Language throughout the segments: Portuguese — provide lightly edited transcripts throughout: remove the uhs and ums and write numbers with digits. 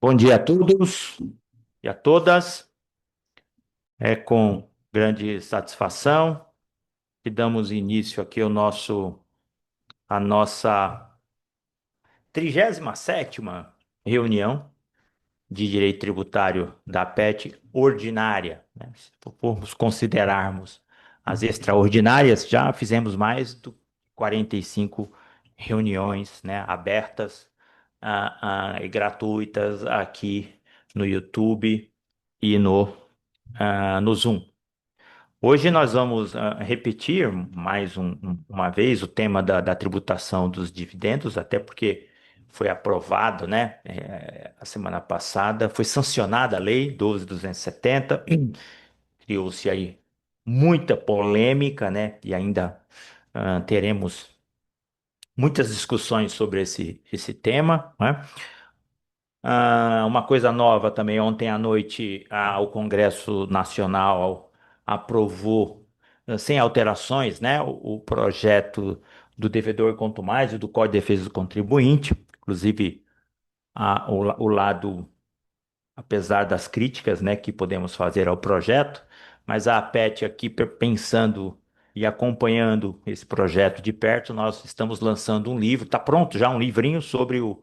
Bom dia a todos e a todas. É com grande satisfação que damos início aqui à nossa 37ª reunião de Direito Tributário da PET ordinária, né? Se formos considerarmos as extraordinárias, já fizemos mais de 45 reuniões, né, abertas e gratuitas aqui no YouTube e no Zoom. Hoje nós vamos repetir mais uma vez o tema da tributação dos dividendos, até porque foi aprovado, né, a semana passada, foi sancionada a Lei 12.270, criou-se aí muita polêmica, né, e ainda teremos muitas discussões sobre esse tema, né? Uma coisa nova também, ontem à noite, o Congresso Nacional aprovou, sem alterações, né, o projeto do devedor quanto mais e do Código de Defesa do Contribuinte, inclusive o lado, apesar das críticas, né, que podemos fazer ao projeto, mas a APET aqui pensando e acompanhando esse projeto de perto, nós estamos lançando um livro, está pronto já um livrinho sobre o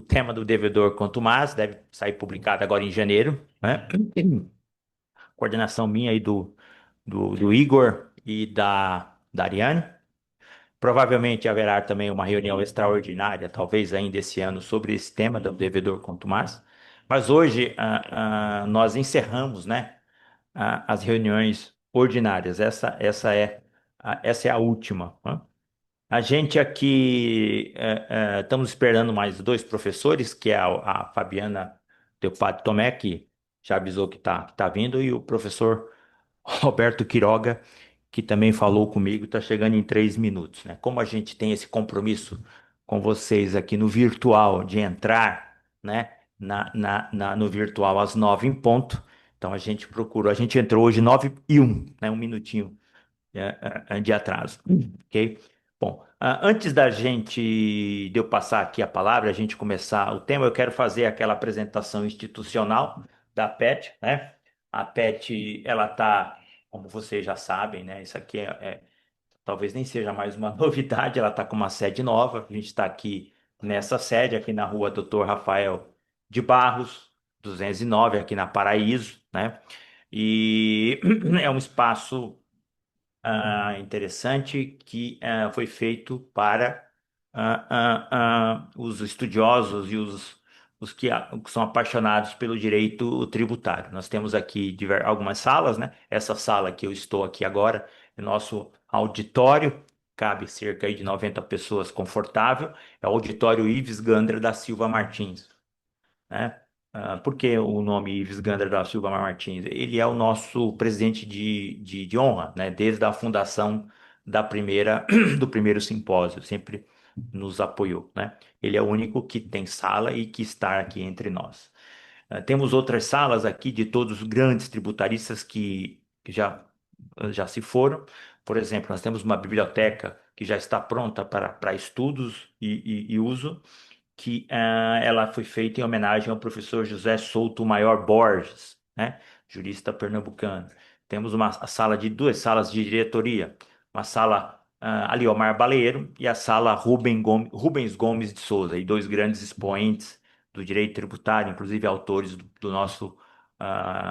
tema do devedor quanto mais, deve sair publicado agora em janeiro, né? Coordenação minha aí do Igor e da Ariane. Provavelmente haverá também uma reunião extraordinária, talvez ainda esse ano, sobre esse tema do devedor quanto mais. Mas hoje nós encerramos, né, as reuniões ordinárias. Essa é a última, né? A gente aqui estamos esperando mais dois professores, que é a Fabiana Teopato Tomé, que já avisou que tá vindo, e o professor Roberto Quiroga, que também falou comigo, está chegando em 3 minutos, né? Como a gente tem esse compromisso com vocês aqui no virtual de entrar, né, no virtual às 9 em ponto, então a gente entrou hoje 9:01, né, um minutinho de atraso, ok? Bom, antes de eu passar aqui a palavra, a gente começar o tema, eu quero fazer aquela apresentação institucional da PET, né? A PET, ela está, como vocês já sabem, né? Isso aqui talvez nem seja mais uma novidade, ela está com uma sede nova, a gente está aqui nessa sede, aqui na rua Doutor Rafael de Barros, 209, aqui na Paraíso, né? E é um espaço interessante que foi feito para os estudiosos e os que são apaixonados pelo direito tributário. Nós temos aqui algumas salas, né? Essa sala que eu estou aqui agora é nosso auditório, cabe cerca aí de 90 pessoas confortável, é o auditório Ives Gandra da Silva Martins, né? Por que o nome Ives Gandra da Silva Martins? Ele é o nosso presidente de honra, né? Desde a fundação do primeiro simpósio, sempre nos apoiou, né? Ele é o único que tem sala e que está aqui entre nós. Temos outras salas aqui de todos os grandes tributaristas que já se foram. Por exemplo, nós temos uma biblioteca que já está pronta para estudos e uso, que ela foi feita em homenagem ao professor José Souto Maior Borges, né, jurista pernambucano. Temos duas salas de diretoria, uma sala Aliomar Baleiro e a sala Rubens Gomes de Souza, e dois grandes expoentes do direito tributário, inclusive autores do nosso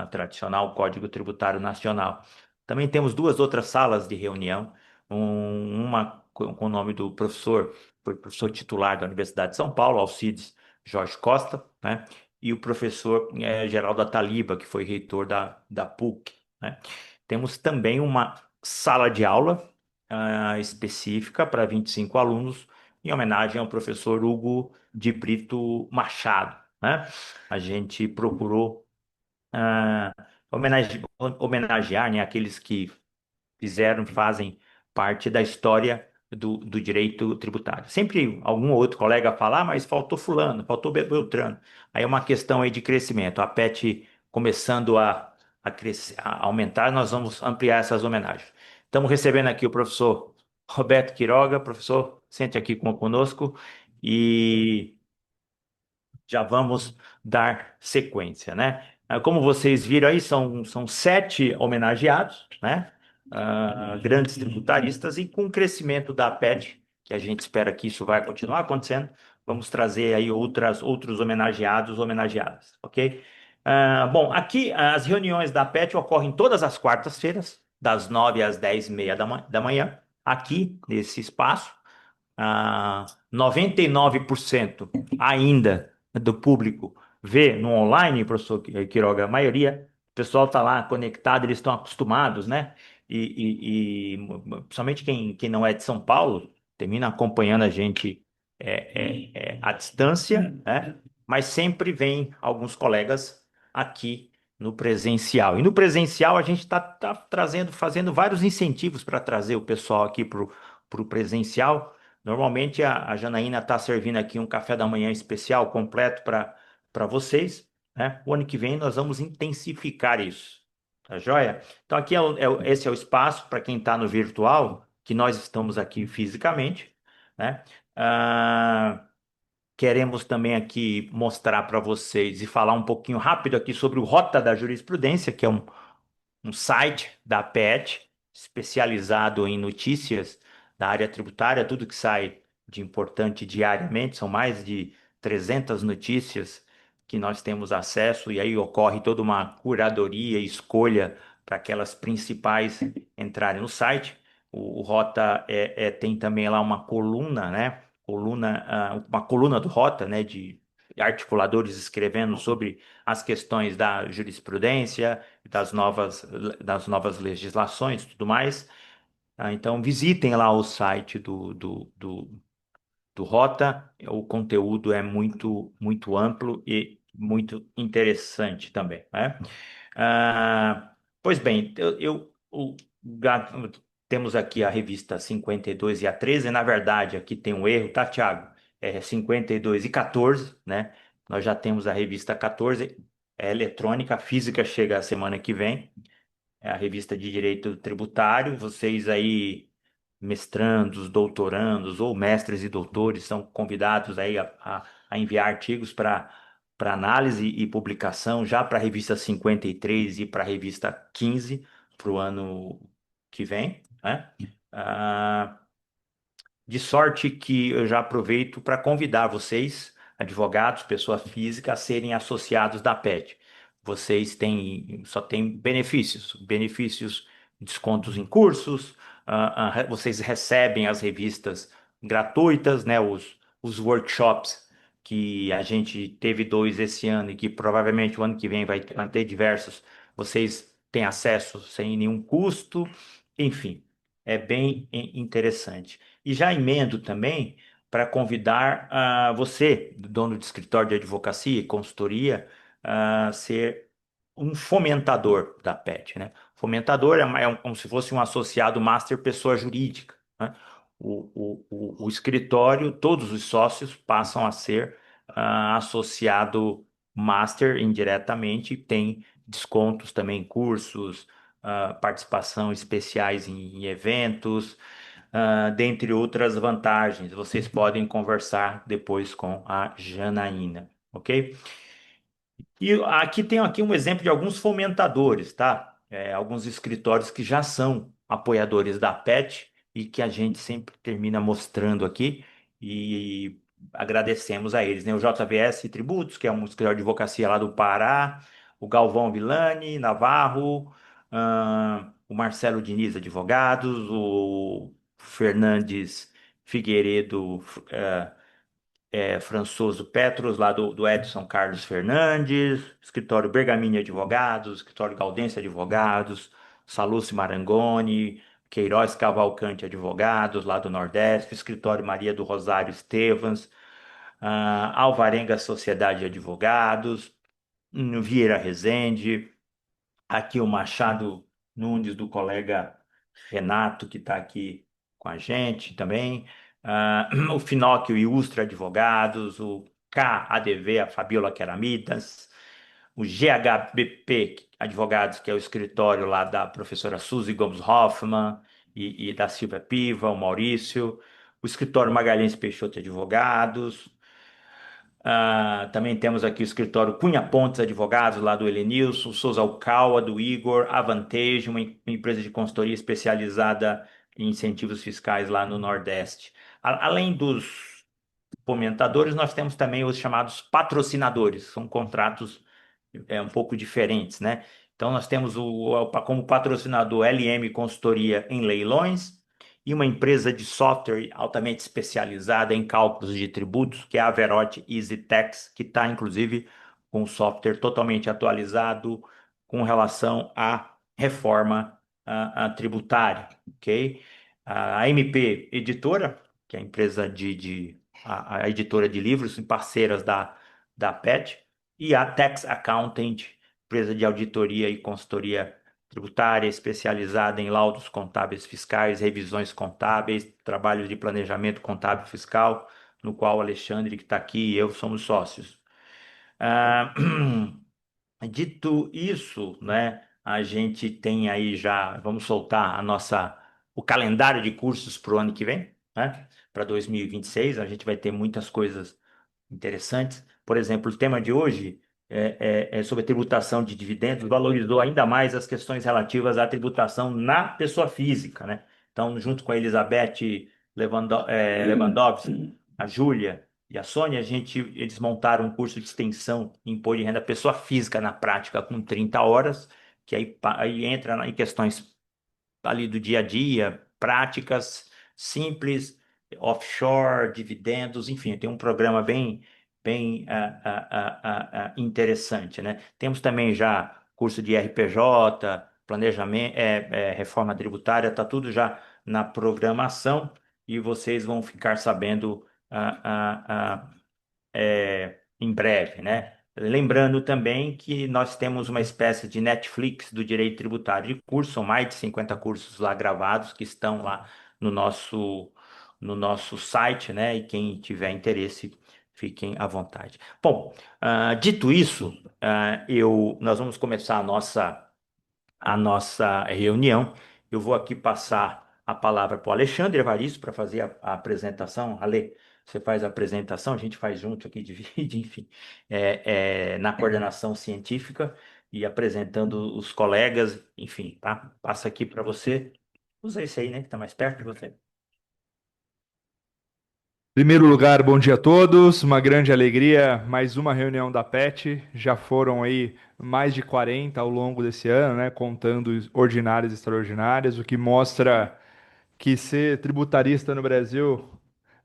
tradicional Código Tributário Nacional. Também temos duas outras salas de reunião, uma com o nome do professor, foi professor titular da Universidade de São Paulo, Alcides Jorge Costa, né? E o professor Geraldo Ataliba, que foi reitor da PUC, né? Temos também uma sala de aula específica para 25 alunos, em homenagem ao professor Hugo de Brito Machado, né? A gente procurou ah, homenagear, né, aqueles que fazem parte da história do direito tributário. Sempre algum outro colega fala, mas faltou fulano, faltou Beltrano. Aí é uma questão aí de crescimento. A PET começando a aumentar, nós vamos ampliar essas homenagens. Estamos recebendo aqui o professor Roberto Quiroga. Professor, sente aqui conosco e já vamos dar sequência, né? Como vocês viram aí, são 7 homenageados, né? Grandes tributaristas, e com o crescimento da PET, que a gente espera que isso vai continuar acontecendo, vamos trazer aí outros homenageados, homenageadas, ok? Bom, aqui as reuniões da PET ocorrem todas as quartas-feiras, das 9 às 10h30 da manhã, aqui nesse espaço. 99% ainda do público vê no online, professor Quiroga, a maioria, o pessoal está lá conectado, eles estão acostumados, né? Principalmente quem não é de São Paulo, termina acompanhando a gente à distância, né? Mas sempre vem alguns colegas aqui no presencial. E no presencial a gente está trazendo, fazendo vários incentivos para trazer o pessoal aqui para o presencial. Normalmente a Janaína está servindo aqui um café da manhã especial completo para vocês, né? O ano que vem nós vamos intensificar isso, tá joia? Então aqui esse é o espaço para quem está no virtual, que nós estamos aqui fisicamente, né? Ah, Queremos também aqui mostrar para vocês e falar um pouquinho rápido aqui sobre o Rota da Jurisprudência, que é um site da PET especializado em notícias da área tributária, tudo que sai de importante diariamente, são mais de 300 notícias que nós temos acesso, e aí ocorre toda uma curadoria e escolha para aquelas principais entrarem no site. O Rota tem também lá uma coluna, né? Uma coluna do Rota, né? De articuladores escrevendo sobre as questões da jurisprudência, das novas legislações e tudo mais. Então, visitem lá o site do Rota. O conteúdo é muito, muito amplo e muito interessante também, né? Pois bem, ga- temos aqui a revista 52 e a 13. Na verdade, aqui tem um erro, tá, Thiago? É 52 e 14, né? Nós já temos a revista 14, é eletrônica, a física chega a semana que vem. É a revista de Direito Tributário. Vocês aí, mestrandos, doutorandos ou mestres e doutores, são convidados aí a enviar artigos para análise e publicação já para a revista 53 e para a revista 15 para o ano que vem, né? Ah, de sorte que eu já aproveito para convidar vocês, advogados, pessoa física, a serem associados da PET. Vocês só têm benefícios, descontos em cursos, vocês recebem as revistas gratuitas, né, os workshops, que a gente teve 2 esse ano e que provavelmente o ano que vem vai ter diversos, vocês têm acesso sem nenhum custo, enfim, é bem interessante. E já emendo também para convidar você, dono de escritório de advocacia e consultoria, a ser um fomentador da PET, né? Fomentador como se fosse um associado master pessoa jurídica, né? O escritório, todos os sócios passam a ser associado master indiretamente, e tem descontos também em cursos, participação especiais em eventos, dentre outras vantagens. Vocês podem conversar depois com a Janaína, ok? E aqui tem aqui um exemplo de alguns fomentadores, tá? Alguns escritórios que já são apoiadores da PET e que a gente sempre termina mostrando aqui, e agradecemos a eles, né? O JVS Tributos, que é um escritório de advocacia lá do Pará, o Galvão Villani, Navarro, o Marcelo Diniz Advogados, o Fernandes Figueiredo, Françoso Petros, lá do Edson Carlos Fernandes, escritório Bergamini Advogados, escritório Galdense Advogados, Salúcio Marangoni, Queiroz Cavalcante Advogados, lá do Nordeste, escritório Maria do Rosário Estevans, Alvarenga Sociedade de Advogados, Vieira Rezende, aqui o Machado Nunes, do colega Renato, que está aqui com a gente também. O Finóquio e Ustra Advogados, o KADV, a Fabiola Keramidas, o GHBP Advogados, que é o escritório lá da professora Suzy Gomes Hoffmann e da Silvia Piva, o Maurício, o escritório Magalhães Peixoto Advogados, Também temos aqui o escritório Cunha Pontes Advogados, lá do Helenilson, Souza Alcala, do Igor, Avantage, uma empresa de consultoria especializada em incentivos fiscais lá no Nordeste. Além dos fomentadores, nós temos também os chamados patrocinadores, são contratos um pouco diferentes, né? Então, nós temos como patrocinador LM Consultoria em Leilões e uma empresa de software altamente especializada em cálculos de tributos, que é a Averote EasyTax, que está, inclusive, com um software totalmente atualizado com relação à reforma tributária, ok? A MP Editora, que é a empresa a editora de livros, parceiras da PET, e a Tax Accountant, empresa de auditoria e consultoria tributária especializada em laudos contábeis fiscais, revisões contábeis, trabalhos de planejamento contábil fiscal, no qual o Alexandre, que está aqui, e eu somos sócios. Ah, Dito isso, né, a gente tem aí já, vamos soltar o calendário de cursos para o ano que vem, né, para 2026. A gente vai ter muitas coisas interessantes. Por exemplo, o tema de hoje é sobre a tributação de dividendos, valorizou ainda mais as questões relativas à tributação na pessoa física, né? Então, junto com a Elizabeth Lewandowski, a Júlia e a Sônia, eles montaram um curso de extensão em imposto de renda pessoa física na prática com 30 horas, que aí entra em questões ali do dia a dia, práticas simples, offshore, dividendos, enfim, tem um programa bem interessante, né? Temos também já curso de RPJ, planejamento, reforma tributária, está tudo já na programação e vocês vão ficar sabendo em breve, né? Lembrando também que nós temos uma espécie de Netflix do direito tributário de curso, são mais de 50 cursos lá gravados que estão lá no nosso site, né? E quem tiver interesse, fiquem à vontade. Bom, dito isso, nós vamos começar a nossa reunião. Eu vou aqui passar a palavra para o Alexandre Evaristo para fazer a apresentação. Ale, você faz a apresentação, a gente faz junto aqui, divide, enfim, na coordenação científica e apresentando os colegas, enfim, tá? Passa aqui para você. Usa esse aí, né, que está mais perto de você. Primeiro lugar, bom dia a todos. Uma grande alegria, mais uma reunião da PET. Já foram aí mais de 40 ao longo desse ano, né, contando os ordinárias e extraordinárias, o que mostra que ser tributarista no Brasil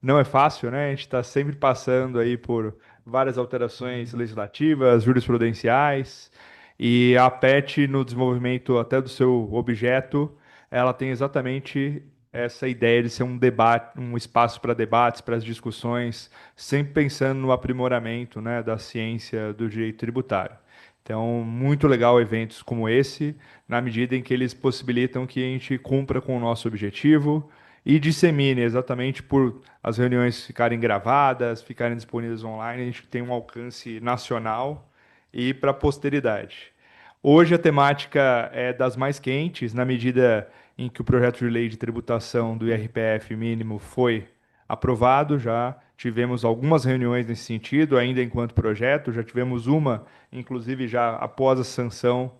não é fácil, né? A gente está sempre passando aí por várias alterações legislativas, jurisprudenciais, e a PET, no desenvolvimento até do seu objeto, ela tem exatamente essa ideia de ser um debate, um espaço para debates, para as discussões, sempre pensando no aprimoramento, né, da ciência do direito tributário. Então, muito legal eventos como esse, na medida em que eles possibilitam que a gente cumpra com o nosso objetivo e dissemine, exatamente por as reuniões ficarem gravadas, ficarem disponíveis online, a gente tem um alcance nacional e para a posteridade. Hoje a temática é das mais quentes, na medida em que o projeto de lei de tributação do IRPF mínimo foi aprovado, já tivemos algumas reuniões nesse sentido, ainda enquanto projeto, já tivemos uma, inclusive já após a sanção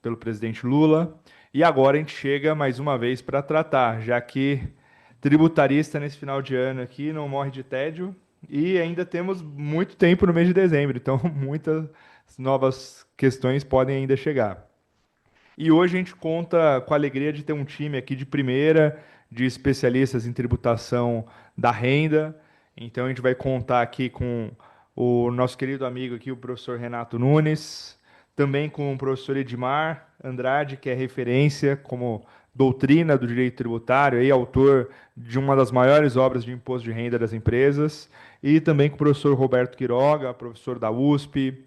pelo presidente Lula, e agora a gente chega mais uma vez para tratar, já que tributarista nesse final de ano aqui não morre de tédio, e ainda temos muito tempo no mês de dezembro, então muitas novas questões podem ainda chegar. E hoje a gente conta com a alegria de ter um time aqui de primeira, de especialistas em tributação da renda. Então a gente vai contar aqui com o nosso querido amigo aqui, o professor Renato Nunes, também com o professor Edmar Andrade, que é referência como doutrina do direito tributário e autor de uma das maiores obras de imposto de renda das empresas, e também com o professor Roberto Quiroga, professor da USP,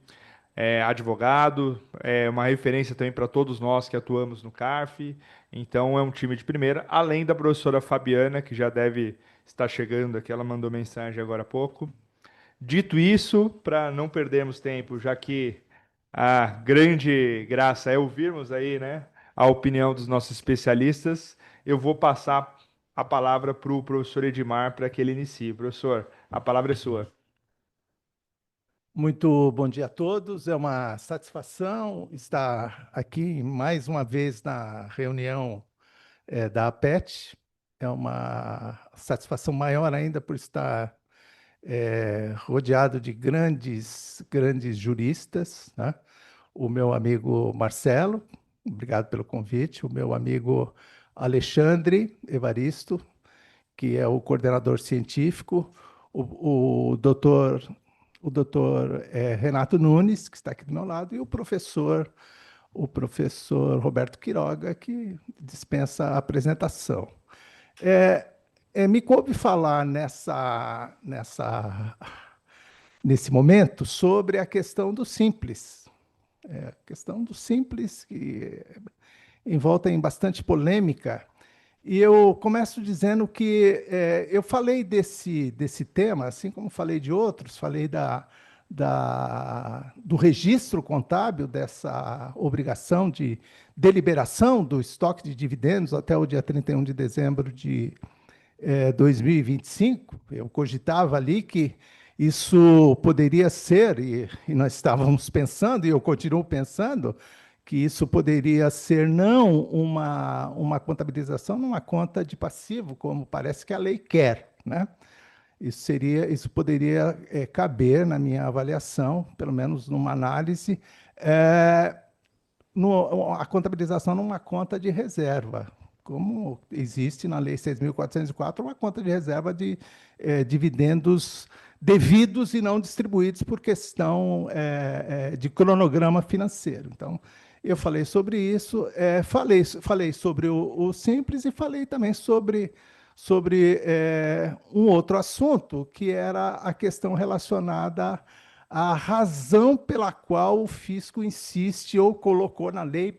advogado, é uma referência também para todos nós que atuamos no CARF. Então é um time de primeira, além da professora Fabiana, que já deve estar chegando aqui, ela mandou mensagem agora há pouco. Dito isso, para não perdermos tempo, já que a grande graça é ouvirmos aí, né, a opinião dos nossos especialistas, eu vou passar a palavra para o professor Edmar para que ele inicie. Professor, a palavra é sua. Muito bom dia a todos. É uma satisfação estar aqui mais uma vez na reunião da APET. É uma satisfação maior ainda por estar rodeado de grandes juristas, né? O meu amigo Marcelo, obrigado pelo convite. O meu amigo Alexandre Evaristo, que é o coordenador científico, o doutor Renato Nunes, que está aqui do meu lado, e o professor Roberto Quiroga, que dispensa a apresentação. É, Me coube falar nesse momento sobre a questão do simples. A questão do simples, que envolta em bastante polêmica, e eu começo dizendo que eu falei desse tema, assim como falei de outros, falei do registro contábil, dessa obrigação de deliberação do estoque de dividendos até o dia 31 de dezembro de 2025. Eu cogitava ali que isso poderia ser, e nós estávamos pensando, e eu continuo pensando, que isso poderia ser não uma contabilização numa conta de passivo, como parece que a lei quer, né? Isso poderia caber na minha avaliação, pelo menos numa análise, é, a contabilização numa conta de reserva, como existe na Lei 6.404, uma conta de reserva de dividendos devidos e não distribuídos por questão de cronograma financeiro. Então, eu falei sobre isso, falei sobre o Simples e falei também sobre um outro assunto, que era a questão relacionada a razão pela qual o fisco insiste ou colocou na lei,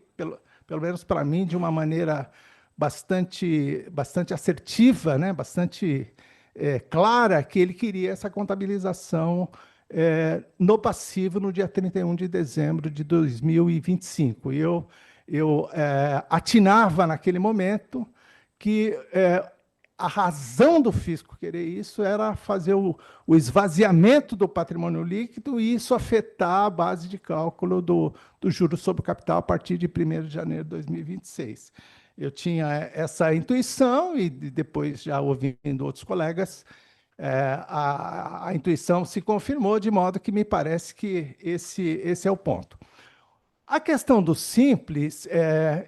pelo menos para mim, de uma maneira bastante assertiva, né? Bastante clara, que ele queria essa contabilização no passivo no dia 31 de dezembro de 2025. E eu atinava naquele momento que a razão do fisco querer isso era fazer o esvaziamento do patrimônio líquido e isso afetar a base de cálculo do juros sobre o capital a partir de 1º de janeiro de 2026. Eu tinha essa intuição e depois, já ouvindo outros colegas, a intuição se confirmou, de modo que me parece que esse é o ponto. A questão do simples,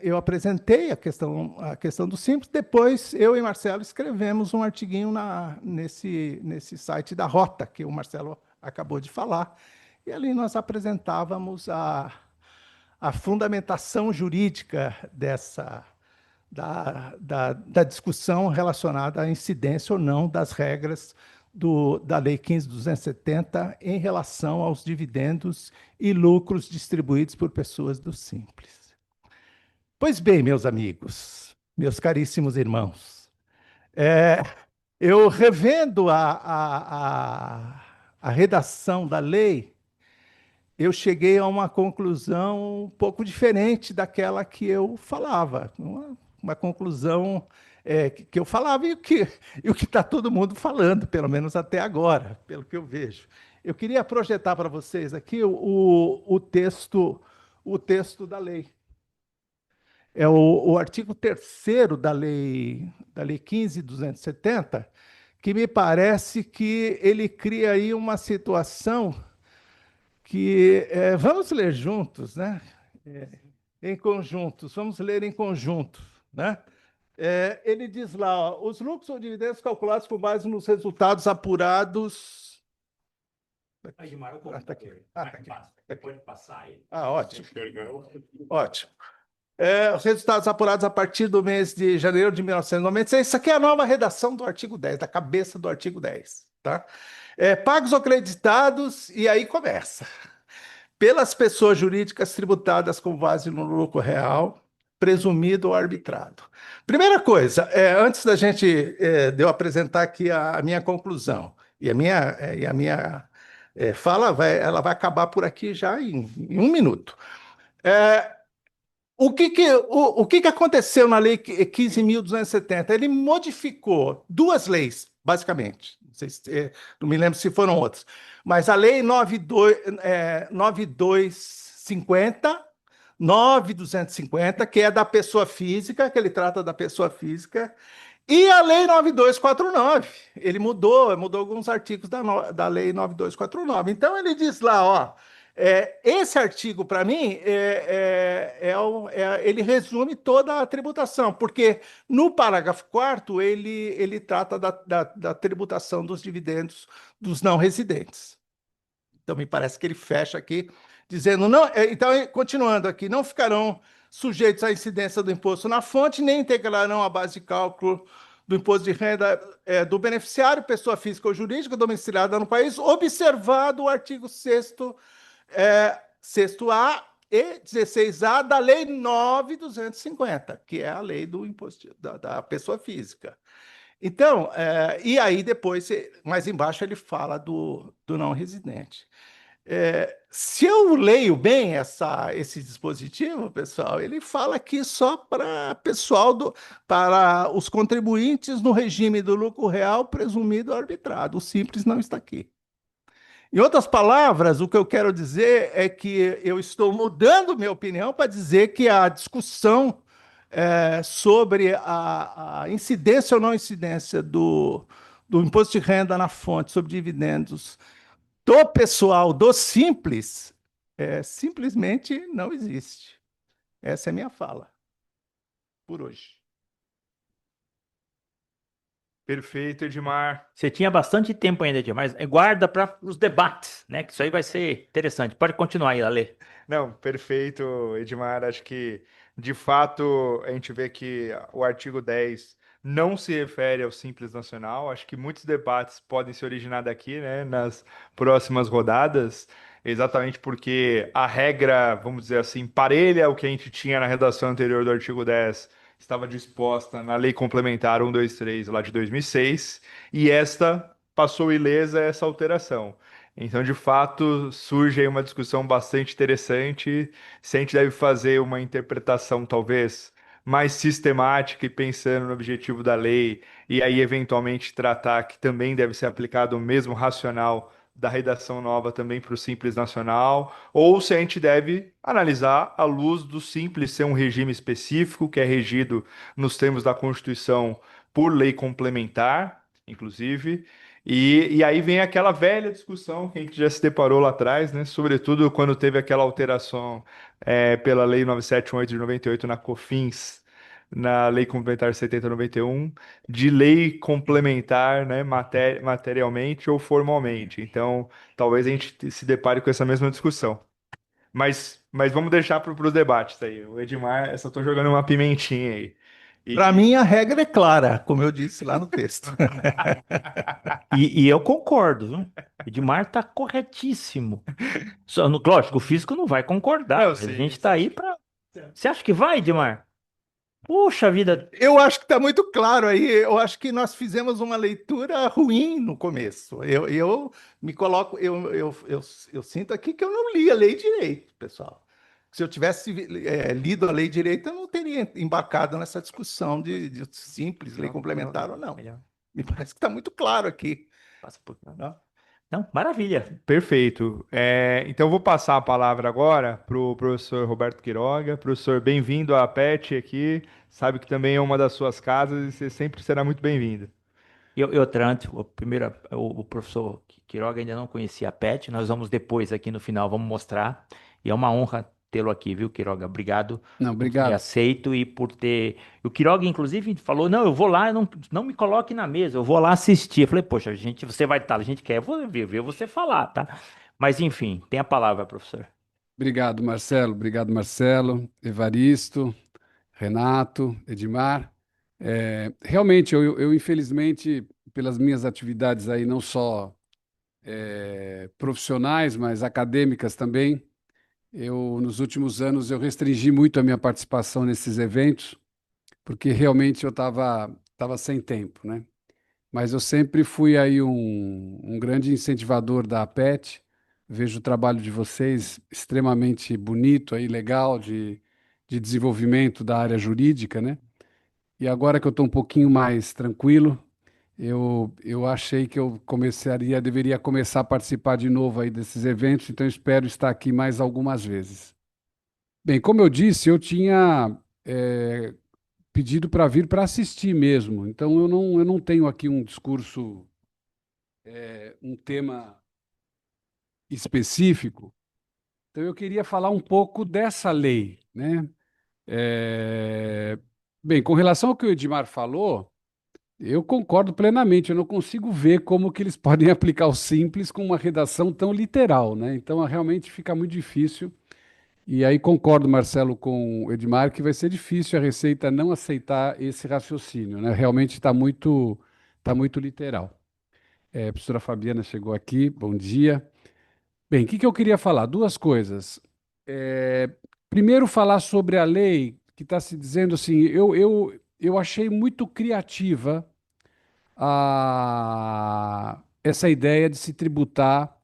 eu apresentei a questão do simples, depois eu e Marcelo escrevemos um artiguinho nesse site da Rota, que o Marcelo acabou de falar, e ali nós apresentávamos a fundamentação jurídica da discussão relacionada à incidência ou não das regras da Lei 15.270 em relação aos dividendos e lucros distribuídos por pessoas do Simples. Pois bem, meus amigos, meus caríssimos irmãos, eu revendo a redação da lei, eu cheguei a uma conclusão um pouco diferente daquela que eu falava. Uma conclusão que eu falava e o que está todo mundo falando, pelo menos até agora, pelo que eu vejo. Eu queria projetar para vocês aqui o texto da lei. É o artigo 3º da lei 15.270, que me parece que ele cria aí uma situação que vamos ler juntos, né? Em conjuntos, vamos ler em conjunto, né? Ele diz lá, ó, os lucros ou dividendos calculados com base nos resultados apurados. Aí, Gilmar, eu tá aqui. Tá aqui. Pode passar aí. Ótimo. Ótimo. Os resultados apurados a partir do mês de janeiro de 1996. Isso aqui é a nova redação do artigo 10, da cabeça do artigo 10, tá? Pagos ou creditados, e aí começa. Pelas pessoas jurídicas tributadas com base no lucro real, presumido ou arbitrado. Primeira coisa, antes de eu apresentar aqui a minha conclusão, e a minha fala ela vai acabar por aqui já em 1 minuto. O que aconteceu na Lei 15.270? Ele modificou duas leis, basicamente. sei não me lembro se foram outros. Mas a Lei 9250, 9250, que é da pessoa física, que ele trata da pessoa física, e a Lei 9249, ele mudou alguns artigos da Lei 9249. Então ele diz lá, ó, esse artigo, para mim, ele resume toda a tributação, porque no parágrafo 4º ele trata da tributação dos dividendos dos não residentes. Então me parece que ele fecha aqui, dizendo, não, então, continuando aqui, não ficarão sujeitos à incidência do imposto na fonte, nem integrarão a base de cálculo do imposto de renda do beneficiário, pessoa física ou jurídica domiciliada no país, observado o artigo 6º A e 16A da Lei 9.250, que é a lei do imposto da pessoa física. Então, e aí depois, mais embaixo, ele fala do não residente. Se eu leio bem esse dispositivo, pessoal, ele fala aqui só para os contribuintes no regime do lucro real presumido arbitrado. O simples não está aqui. Em outras palavras, o que eu quero dizer é que eu estou mudando minha opinião para dizer que a discussão sobre a incidência ou não incidência do imposto de renda na fonte sobre dividendos do pessoal do Simples simplesmente não existe. Essa é a minha fala por hoje. Perfeito, Edmar. Você tinha bastante tempo ainda, Edmar, mas guarda para os debates, né? Que isso aí vai ser interessante. Pode continuar aí, Ale. Não, perfeito, Edmar. Acho que, de fato, a gente vê que o artigo 10 não se refere ao Simples Nacional. Acho que muitos debates podem se originar daqui, né, nas próximas rodadas, exatamente porque a regra, vamos dizer assim, parelha ao que a gente tinha na redação anterior do artigo 10, estava disposta na Lei Complementar 123, lá de 2006, e esta passou ilesa essa alteração. Então, de fato, surge aí uma discussão bastante interessante se a gente deve fazer uma interpretação talvez mais sistemática e pensando no objetivo da lei, e aí eventualmente tratar que também deve ser aplicado o mesmo racional da redação nova também para o Simples Nacional, ou se a gente deve analisar à luz do Simples ser um regime específico que é regido nos termos da Constituição por lei complementar, inclusive. E aí vem aquela velha discussão que a gente já se deparou lá atrás, né? Sobretudo quando teve aquela alteração pela Lei 978 de 98 na COFINS, na Lei Complementar 70/91, de lei complementar, né, materialmente ou formalmente. Então, talvez a gente se depare com essa mesma discussão. Mas vamos deixar para os debates aí. O Edmar, eu só estou jogando uma pimentinha aí. Para mim, a regra é clara, como eu disse lá no texto. E eu concordo, viu? Edmar está corretíssimo. Lógico, o físico não vai concordar, Não, mas a sim, gente está aí para. Você acha que vai, Edmar? Puxa vida. Eu acho que está muito claro aí. Eu acho que nós fizemos uma leitura ruim no começo. Eu me coloco, eu sinto aqui que eu não li a lei direito, pessoal. Se eu tivesse lido a lei direito, eu não teria embarcado nessa discussão de simples, lei complementar ou não. Melhor. Me parece que está muito claro aqui. Passa por... Não, maravilha. Perfeito. Então, eu vou passar a palavra agora para o professor Roberto Quiroga. Professor, bem-vindo à PET aqui. Sabe que também é uma das suas casas e você sempre será muito bem-vindo. Tranto, o professor Quiroga ainda não conhecia a PET, nós vamos depois aqui no final, vamos mostrar, e é uma honra tê-lo aqui, viu, Quiroga? Obrigado Não, por ter obrigado. aceito e por ter... O Quiroga, inclusive, falou, não, eu vou lá, não me coloque na mesa, eu vou lá assistir. Eu falei, poxa, você vai estar, a gente quer ver você falar, tá? Mas, enfim, tem a palavra, professor. Obrigado, Marcelo. Obrigado, Marcelo, Evaristo, Renato, Edmar. Realmente, eu, infelizmente, pelas minhas atividades aí, não só profissionais, mas acadêmicas também, nos últimos anos, eu restringi muito a minha participação nesses eventos, porque realmente eu tava sem tempo, né? Mas eu sempre fui aí um grande incentivador da APET. Vejo o trabalho de vocês extremamente bonito aí, legal, de desenvolvimento da área jurídica, né? E agora que eu estou um pouquinho mais tranquilo, Eu achei que deveria começar a participar de novo aí desses eventos, então espero estar aqui mais algumas vezes. Bem, como eu disse, eu tinha pedido para vir para assistir mesmo, então eu não tenho aqui um discurso, um tema específico, então eu queria falar um pouco dessa lei, né? É, Bem, com relação ao que o Edmar falou, eu concordo plenamente. Eu não consigo ver como que eles podem aplicar o simples com uma redação tão literal, né? Então, realmente fica muito difícil. E aí concordo, Marcelo, com o Edmar, que vai ser difícil a Receita não aceitar esse raciocínio, né? Realmente tá muito literal. A professora Fabiana chegou aqui, bom dia. Bem, o que que eu queria falar? Duas coisas. É, Primeiro, falar sobre a lei que está se dizendo assim, eu achei muito criativa essa ideia de se tributar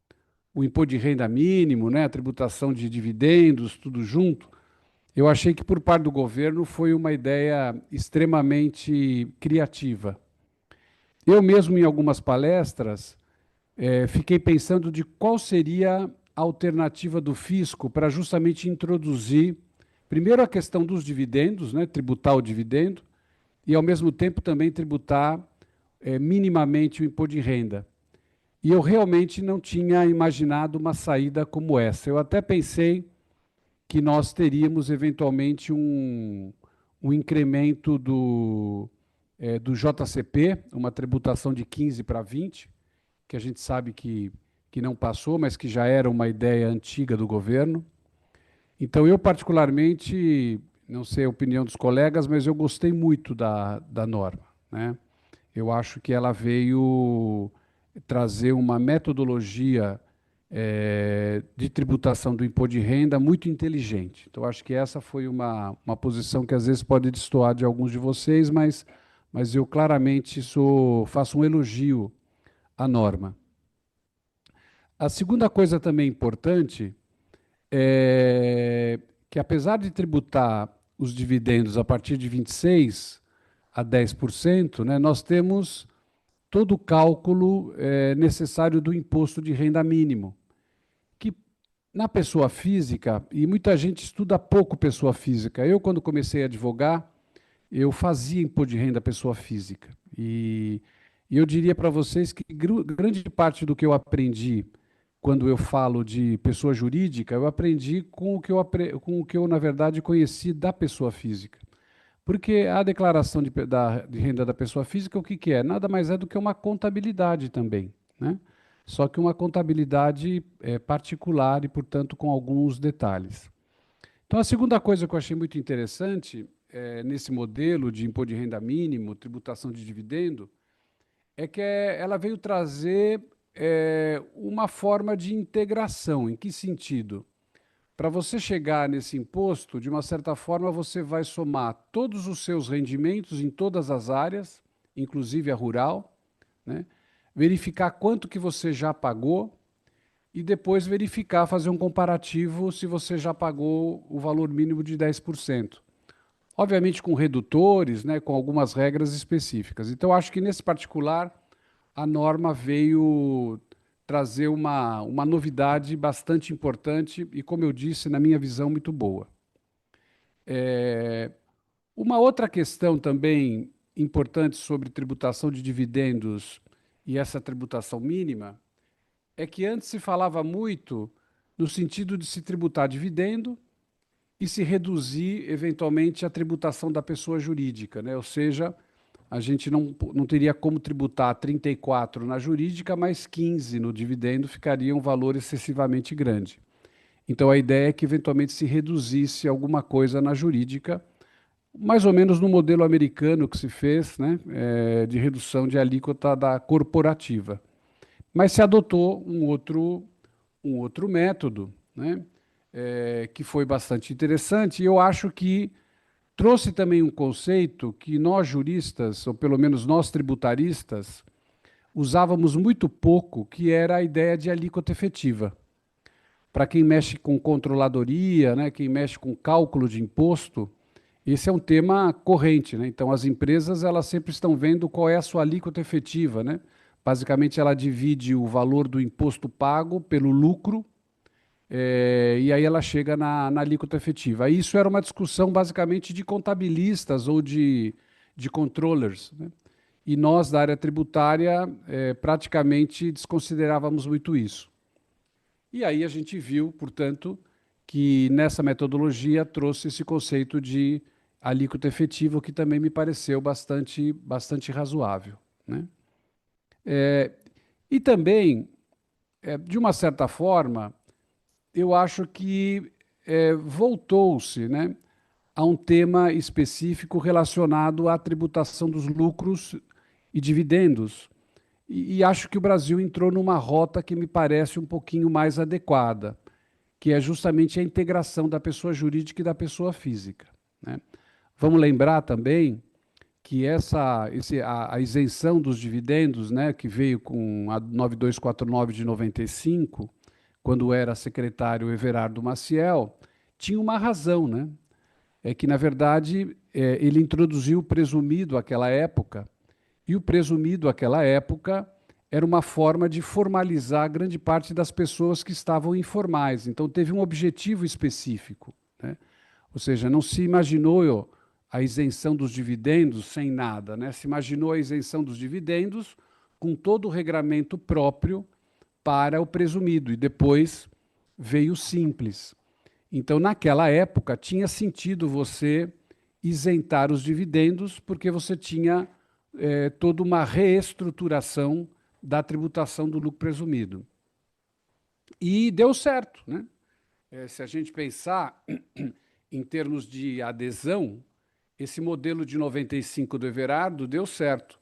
o imposto de renda mínimo, né, a tributação de dividendos, tudo junto. Eu achei que, por parte do governo, foi uma ideia extremamente criativa. Eu mesmo, em algumas palestras, fiquei pensando de qual seria a alternativa do fisco para justamente introduzir, primeiro, a questão dos dividendos, né, tributar o dividendo, e, ao mesmo tempo, também tributar minimamente o imposto de renda. E eu realmente não tinha imaginado uma saída como essa. Eu até pensei que nós teríamos, eventualmente, um incremento do JCP, uma tributação de 15 para 20, que a gente sabe que não passou, mas que já era uma ideia antiga do governo. Então, eu, particularmente, não sei a opinião dos colegas, mas eu gostei muito da norma, né? Eu acho que ela veio trazer uma metodologia de tributação do imposto de renda muito inteligente. Então, acho que essa foi uma posição que às vezes pode destoar de alguns de vocês, mas eu claramente faço um elogio à norma. A segunda coisa também importante é que, apesar de tributar os dividendos a partir de 26 a 10%, né, nós temos todo o cálculo necessário do imposto de renda mínimo, que na pessoa física, e muita gente estuda pouco pessoa física. Eu, quando comecei a advogar, eu fazia imposto de renda pessoa física. E eu diria para vocês que grande parte do que eu aprendi quando eu falo de pessoa jurídica, eu aprendi com o que eu, na verdade, conheci da pessoa física. Porque a declaração de renda da pessoa física, o que que é? Nada mais é do que uma contabilidade também, né? Só que uma contabilidade particular e, portanto, com alguns detalhes. Então, a segunda coisa que eu achei muito interessante nesse modelo de imposto de renda mínimo, tributação de dividendo, é que ela veio trazer uma forma de integração. Em que sentido? Para você chegar nesse imposto, de uma certa forma, você vai somar todos os seus rendimentos em todas as áreas, inclusive a rural, né? Verificar quanto que você já pagou e depois verificar, fazer um comparativo se você já pagou o valor mínimo de 10%. Obviamente com redutores, né, com algumas regras específicas. Então, acho que nesse particular, a norma veio trazer uma novidade bastante importante e, como eu disse, na minha visão, muito boa. Uma outra questão também importante sobre tributação de dividendos e essa tributação mínima é que antes se falava muito no sentido de se tributar dividendo e se reduzir, eventualmente, a tributação da pessoa jurídica, né? Ou seja, a gente não teria como tributar 34 na jurídica, mas 15 no dividendo, ficaria um valor excessivamente grande. Então, a ideia é que, eventualmente, se reduzisse alguma coisa na jurídica, mais ou menos no modelo americano que se fez, né, de redução de alíquota da corporativa. Mas se adotou um outro método, né, que foi bastante interessante, e eu acho que trouxe também um conceito que nós juristas, ou pelo menos nós tributaristas, usávamos muito pouco, que era a ideia de alíquota efetiva. Para quem mexe com controladoria, né, quem mexe com cálculo de imposto, Esse é um tema corrente, né? Então, as empresas elas sempre estão vendo qual é a sua alíquota efetiva, né? Basicamente, ela divide o valor do imposto pago pelo lucro, e aí ela chega na alíquota efetiva. Isso era uma discussão basicamente de contabilistas ou de controllers, né? E nós, da área tributária, praticamente desconsiderávamos muito isso. E aí a gente viu, portanto, que nessa metodologia trouxe esse conceito de alíquota efetiva, o que também me pareceu bastante razoável, né? E também, de uma certa forma, eu acho que voltou-se, né, a um tema específico relacionado à tributação dos lucros e dividendos. E acho que o Brasil entrou numa rota que me parece um pouquinho mais adequada, que é justamente a integração da pessoa jurídica e da pessoa física, né? Vamos lembrar também que a isenção dos dividendos, né, que veio com a 9249 de 95, quando era secretário Everardo Maciel, tinha uma razão, né? É que, na verdade, ele introduziu o presumido àquela época, e o presumido àquela época era uma forma de formalizar grande parte das pessoas que estavam informais. Então, teve um objetivo específico, né? Ou seja, não se imaginou a isenção dos dividendos sem nada, né? Se imaginou a isenção dos dividendos com todo o regramento próprio para o presumido, e depois veio o simples. Então, naquela época, tinha sentido você isentar os dividendos, porque você tinha toda uma reestruturação da tributação do lucro presumido. E deu certo, né? Se a gente pensar em termos de adesão, esse modelo de 95 do Everardo deu certo.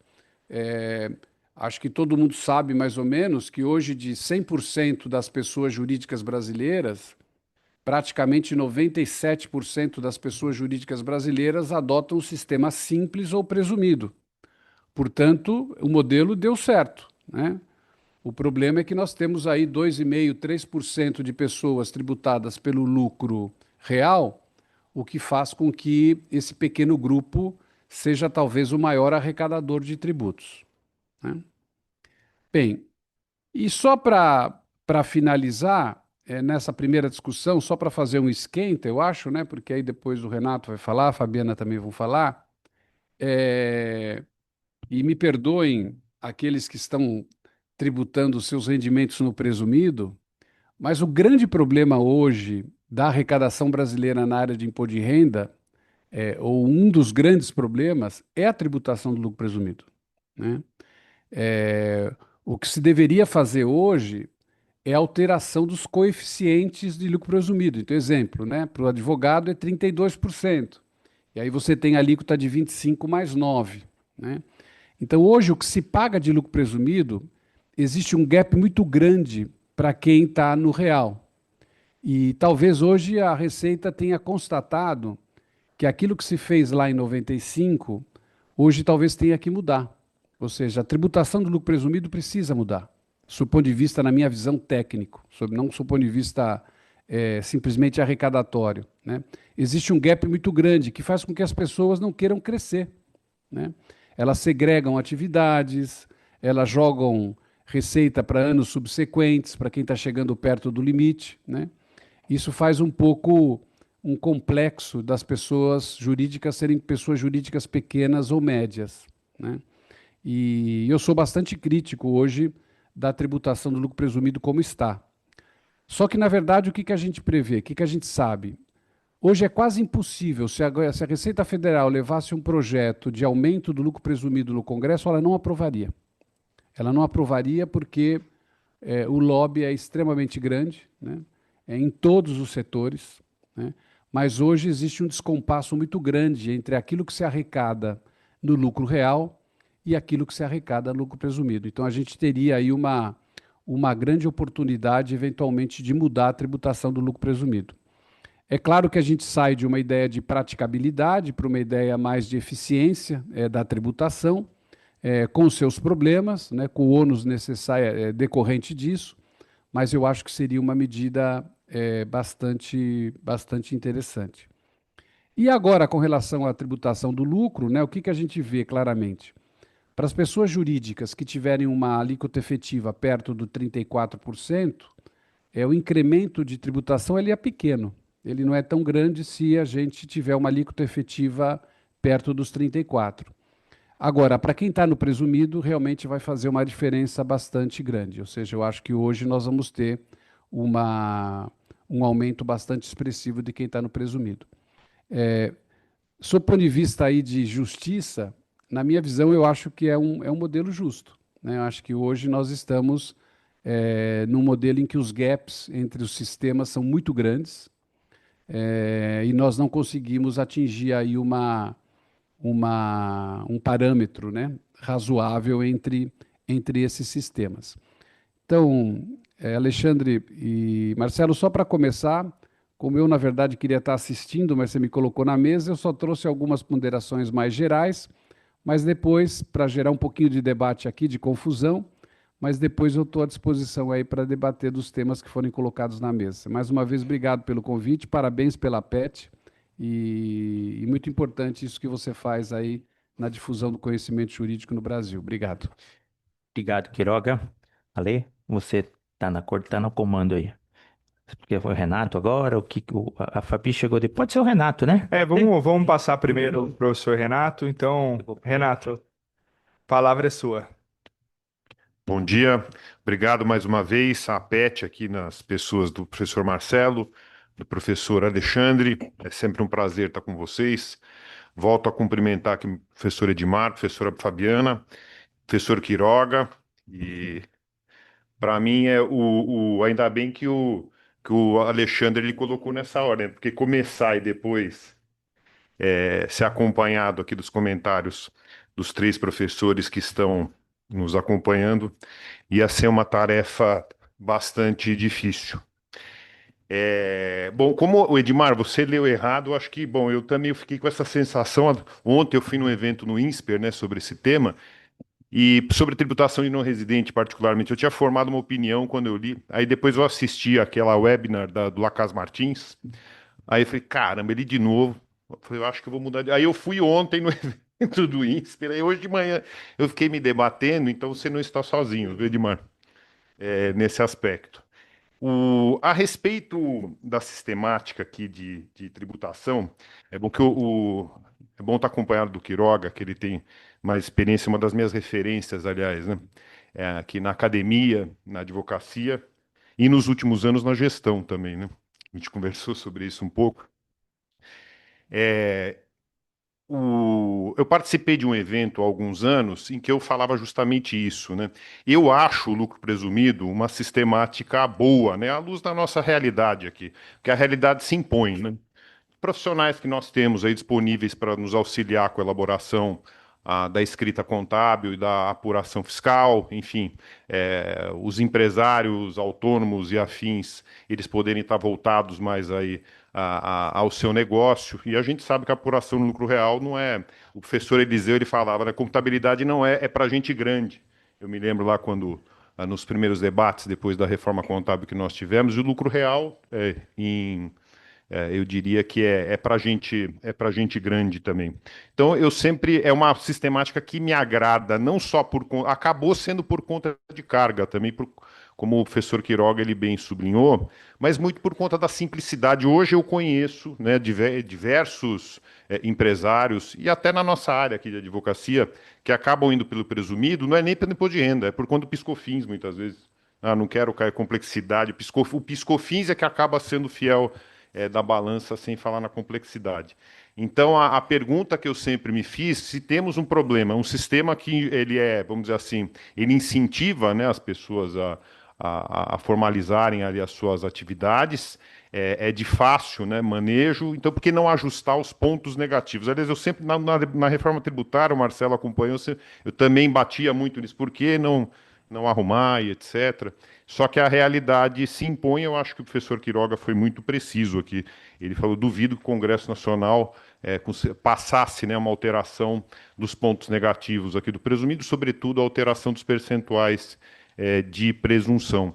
Acho que todo mundo sabe mais ou menos que hoje de 100% das pessoas jurídicas brasileiras, praticamente 97% das pessoas jurídicas brasileiras adotam o sistema simples ou presumido. Portanto, o modelo deu certo, né? O problema é que nós temos aí 2,5%, 3% de pessoas tributadas pelo lucro real, o que faz com que esse pequeno grupo seja talvez o maior arrecadador de tributos, né? Bem, e só para finalizar, nessa primeira discussão, só para fazer um esquenta, eu acho, né? Porque aí depois o Renato vai falar, a Fabiana também vão falar. E me perdoem aqueles que estão tributando seus rendimentos no presumido, mas o grande problema hoje da arrecadação brasileira na área de imposto de renda, ou um dos grandes problemas, é a tributação do lucro presumido, né? O que se deveria fazer hoje é a alteração dos coeficientes de lucro presumido. Então, exemplo, né? Para o advogado é 32%. E aí você tem a alíquota de 25 mais 9, né? Então, hoje, o que se paga de lucro presumido, existe um gap muito grande para quem está no real. E talvez hoje a Receita tenha constatado que aquilo que se fez lá em 95, hoje talvez tenha que mudar. Ou seja, a tributação do lucro presumido precisa mudar, do ponto de vista, na minha visão, técnico, não do ponto de vista simplesmente arrecadatório, né? Existe um gap muito grande que faz com que as pessoas não queiram crescer, né? Elas segregam atividades, elas jogam receita para anos subsequentes, para quem está chegando perto do limite, né? Isso faz um pouco um complexo das pessoas jurídicas serem pessoas jurídicas pequenas ou médias, né? E eu sou bastante crítico hoje da tributação do lucro presumido como está. Só que, na verdade, o que a gente prevê? O que a gente sabe? Hoje é quase impossível, se a Receita Federal levasse um projeto de aumento do lucro presumido no Congresso, ela não aprovaria. Ela não aprovaria porque o lobby é extremamente grande, né? Em todos os setores, né? Mas hoje existe um descompasso muito grande entre aquilo que se arrecada no lucro real e aquilo que se arrecada no lucro presumido. Então, a gente teria aí uma grande oportunidade, eventualmente, de mudar a tributação do lucro presumido. É claro que a gente sai de uma ideia de praticabilidade para uma ideia mais de eficiência da tributação, com seus problemas, né, com o ônus necessário decorrente disso, mas eu acho que seria uma medida bastante interessante. E agora, com relação à tributação do lucro, né, o que que a gente vê claramente? Para as pessoas jurídicas que tiverem uma alíquota efetiva perto do 34%, o incremento de tributação ele é pequeno. Ele não é tão grande se a gente tiver uma alíquota efetiva perto dos 34%. Agora, para quem está no presumido, realmente vai fazer uma diferença bastante grande. Ou seja, eu acho que hoje nós vamos ter um aumento bastante expressivo de quem está no presumido. Sob o ponto de vista aí de justiça, na minha visão, eu acho que é um modelo justo, né? Eu acho que hoje nós estamos num modelo em que os gaps entre os sistemas são muito grandes, e nós não conseguimos atingir aí um parâmetro, né, razoável entre esses sistemas. Então, Alexandre e Marcelo, só para começar, como eu, na verdade, queria estar assistindo, mas você me colocou na mesa, eu só trouxe algumas ponderações mais gerais, mas depois, para gerar um pouquinho de debate aqui, de confusão, mas depois eu estou à disposição aí para debater dos temas que forem colocados na mesa. Mais uma vez, obrigado pelo convite, parabéns pela PET, e muito importante isso que você faz aí na difusão do conhecimento jurídico no Brasil. Obrigado. Obrigado, Quiroga. Ale, você tá no comando aí. Porque foi o Renato agora, a Fabi chegou depois. Pode ser o Renato, né? Vamos passar primeiro o professor Renato. Então, Renato, a palavra é sua. Bom dia, obrigado mais uma vez à PET aqui nas pessoas do professor Marcelo, do professor Alexandre, é sempre um prazer estar com vocês. Volto a cumprimentar aqui o professor Edmar, professora Fabiana, professor Quiroga, e para mim ainda bem que o Alexandre ele colocou nessa ordem, porque começar e depois ser acompanhado aqui dos comentários dos três professores que estão nos acompanhando, ia ser uma tarefa bastante difícil. Bom, como o Edmar, você leu errado, acho que, bom, eu também fiquei com essa sensação. Ontem eu fui num evento no INSPER, né, sobre esse tema, e sobre tributação de não residente, particularmente. Eu tinha formado uma opinião quando eu li, aí depois eu assisti aquela webinar do Lacaz Martins, aí eu falei, caramba, ele de novo. Eu falei, eu acho que eu vou mudar de... Aí eu fui ontem no evento do INSPER, aí hoje de manhã eu fiquei me debatendo, então você não está sozinho, viu, Edmar? Nesse aspecto. A respeito da sistemática aqui de tributação, é bom é bom estar acompanhado do Quiroga, que ele tem mais experiência, uma das minhas referências, aliás, né? Aqui na academia, na advocacia e nos últimos anos na gestão também, né? A gente conversou sobre isso um pouco. Eu participei de um evento há alguns anos em que eu falava justamente isso, né? Eu acho o lucro presumido uma sistemática boa, né? À luz da nossa realidade aqui, porque a realidade se impõe, né? Profissionais que nós temos aí disponíveis para nos auxiliar com a elaboração da escrita contábil e da apuração fiscal, enfim, os empresários autônomos e afins, eles poderem estar voltados mais aí ao seu negócio. E a gente sabe que a apuração no lucro real não é. O professor Eliseu ele falava, né? Contabilidade não é para gente grande. Eu me lembro lá quando nos primeiros debates depois da reforma contábil que nós tivemos, e o lucro real eu diria que para gente grande também. Então, eu sempre é uma sistemática que me agrada, não só acabou sendo por conta de carga também, como o professor Quiroga ele bem sublinhou, mas muito por conta da simplicidade. Hoje eu conheço, né, diversos empresários e até na nossa área aqui de advocacia que acabam indo pelo presumido, não é nem pelo imposto de renda, é por conta do piscofins muitas vezes. Não quero cair em complexidade. O piscofins é que acaba sendo fiel da balança sem falar na complexidade. Então, a pergunta que eu sempre me fiz, se temos um problema, um sistema que ele vamos dizer assim, ele incentiva, né, as pessoas a formalizarem ali as suas atividades, é de fácil, né, manejo, então por que não ajustar os pontos negativos? Aliás, eu sempre, na reforma tributária, o Marcelo acompanhou, eu também batia muito nisso, por que não arrumar e etc. Só que a realidade se impõe, eu acho que o professor Quiroga foi muito preciso aqui. Ele falou, duvido que o Congresso Nacional passasse, né, uma alteração dos pontos negativos aqui do presumido, sobretudo a alteração dos percentuais de presunção.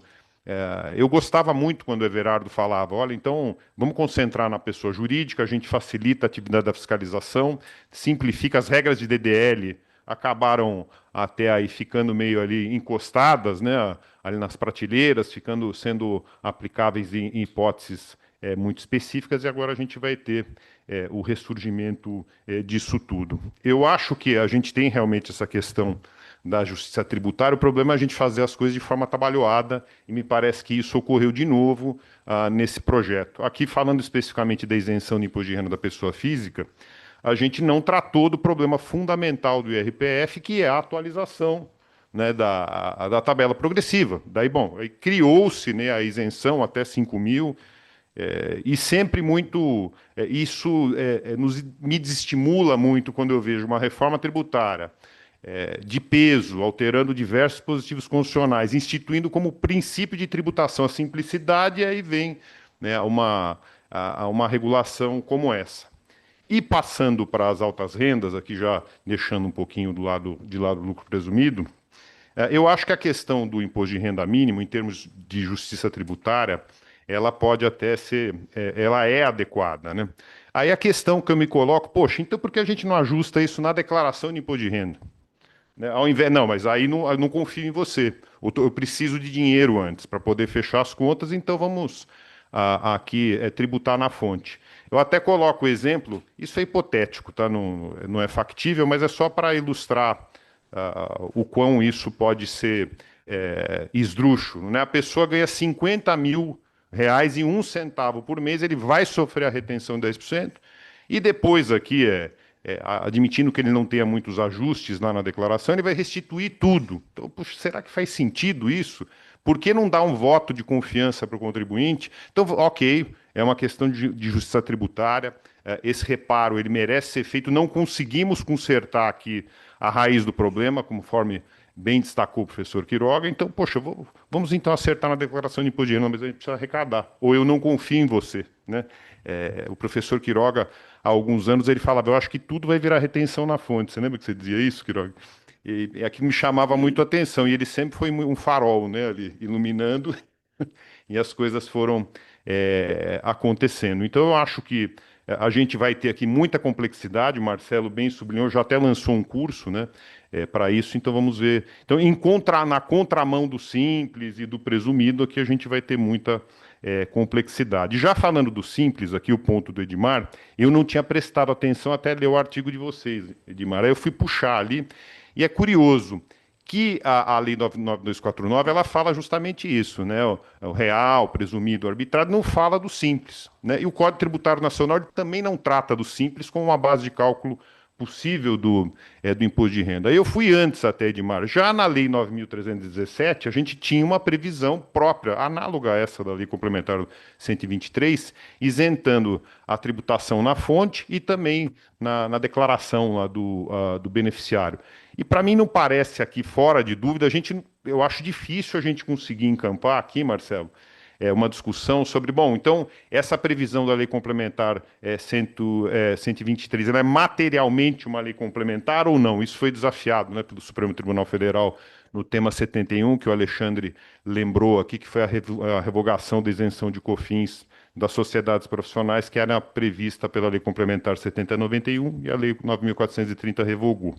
Eu gostava muito quando o Everardo falava, olha, então vamos concentrar na pessoa jurídica, a gente facilita a atividade da fiscalização, simplifica as regras de DDL, acabaram até aí ficando meio ali encostadas, né, ali nas prateleiras, sendo aplicáveis em hipóteses muito específicas, e agora a gente vai ter o ressurgimento disso tudo. Eu acho que a gente tem realmente essa questão da justiça tributária, o problema é a gente fazer as coisas de forma atabalhoada, e me parece que isso ocorreu de novo nesse projeto. Aqui, falando especificamente da isenção de imposto de renda da pessoa física, a gente não tratou do problema fundamental do IRPF, que é a atualização, né, da tabela progressiva. Daí, bom, criou-se, né, a isenção até 5 mil, e sempre muito. Isso me desestimula muito quando eu vejo uma reforma tributária de peso, alterando diversos dispositivos constitucionais, instituindo como princípio de tributação a simplicidade, e aí vem, né, uma regulação como essa. E passando para as altas rendas, aqui já deixando um pouquinho de lado o lucro presumido, eu acho que a questão do imposto de renda mínimo, em termos de justiça tributária, ela pode até ser, ela é adequada, né? Aí a questão que eu me coloco, poxa, então por que a gente não ajusta isso na declaração de imposto de renda? Né? Ao invés, não, mas aí não, eu não confio em você. Eu preciso de dinheiro antes para poder fechar as contas, então vamos aqui tributar na fonte. Eu até coloco o exemplo, isso é hipotético, tá? Não é factível, mas é só para ilustrar o quão isso pode ser esdrúxulo, né? A pessoa ganha 50 mil reais e 1 centavo por mês, ele vai sofrer a retenção de 10%, e depois aqui admitindo que ele não tenha muitos ajustes lá na declaração, ele vai restituir tudo. Então, puxa, será que faz sentido isso? Por que não dar um voto de confiança para o contribuinte? Então, ok, é uma questão de justiça tributária, esse reparo ele merece ser feito, não conseguimos consertar aqui a raiz do problema, conforme bem destacou o professor Quiroga, então, poxa, vamos então acertar na declaração de imposto de renda, mas a gente precisa arrecadar, ou eu não confio em você, né? O professor Quiroga, há alguns anos, ele falava, eu acho que tudo vai virar retenção na fonte. Você lembra que você dizia isso, Quiroga? E aquilo me chamava muito a atenção, e ele sempre foi um farol, né, ali, iluminando, e as coisas foram acontecendo. Então, eu acho que a gente vai ter aqui muita complexidade, o Marcelo bem sublinhou, já até lançou um curso, né, para isso, então vamos ver. Então, na contramão do simples e do presumido, aqui a gente vai ter muita complexidade. Já falando do simples, aqui o ponto do Edmar, eu não tinha prestado atenção até ler o artigo de vocês, Edmar. Aí eu fui puxar ali, e é curioso que a Lei 9249, ela fala justamente isso, né? O real, presumido, arbitrário, não fala do simples, né? E o Código Tributário Nacional também não trata do simples como uma base de cálculo possível do imposto de renda. Eu fui antes até, Edmar. Já na Lei 9.317, a gente tinha uma previsão própria, análoga a essa da Lei Complementar 123, isentando a tributação na fonte e também na declaração lá do beneficiário. E para mim não parece aqui, fora de dúvida, eu acho difícil a gente conseguir encampar aqui, Marcelo, uma discussão sobre, bom, então, essa previsão da lei complementar 123, ela é materialmente uma lei complementar ou não? Isso foi desafiado, né, pelo Supremo Tribunal Federal no tema 71, que o Alexandre lembrou aqui, que foi a revogação da isenção de COFINS das sociedades profissionais, que era prevista pela lei complementar 7091, e a lei 9.430 revogou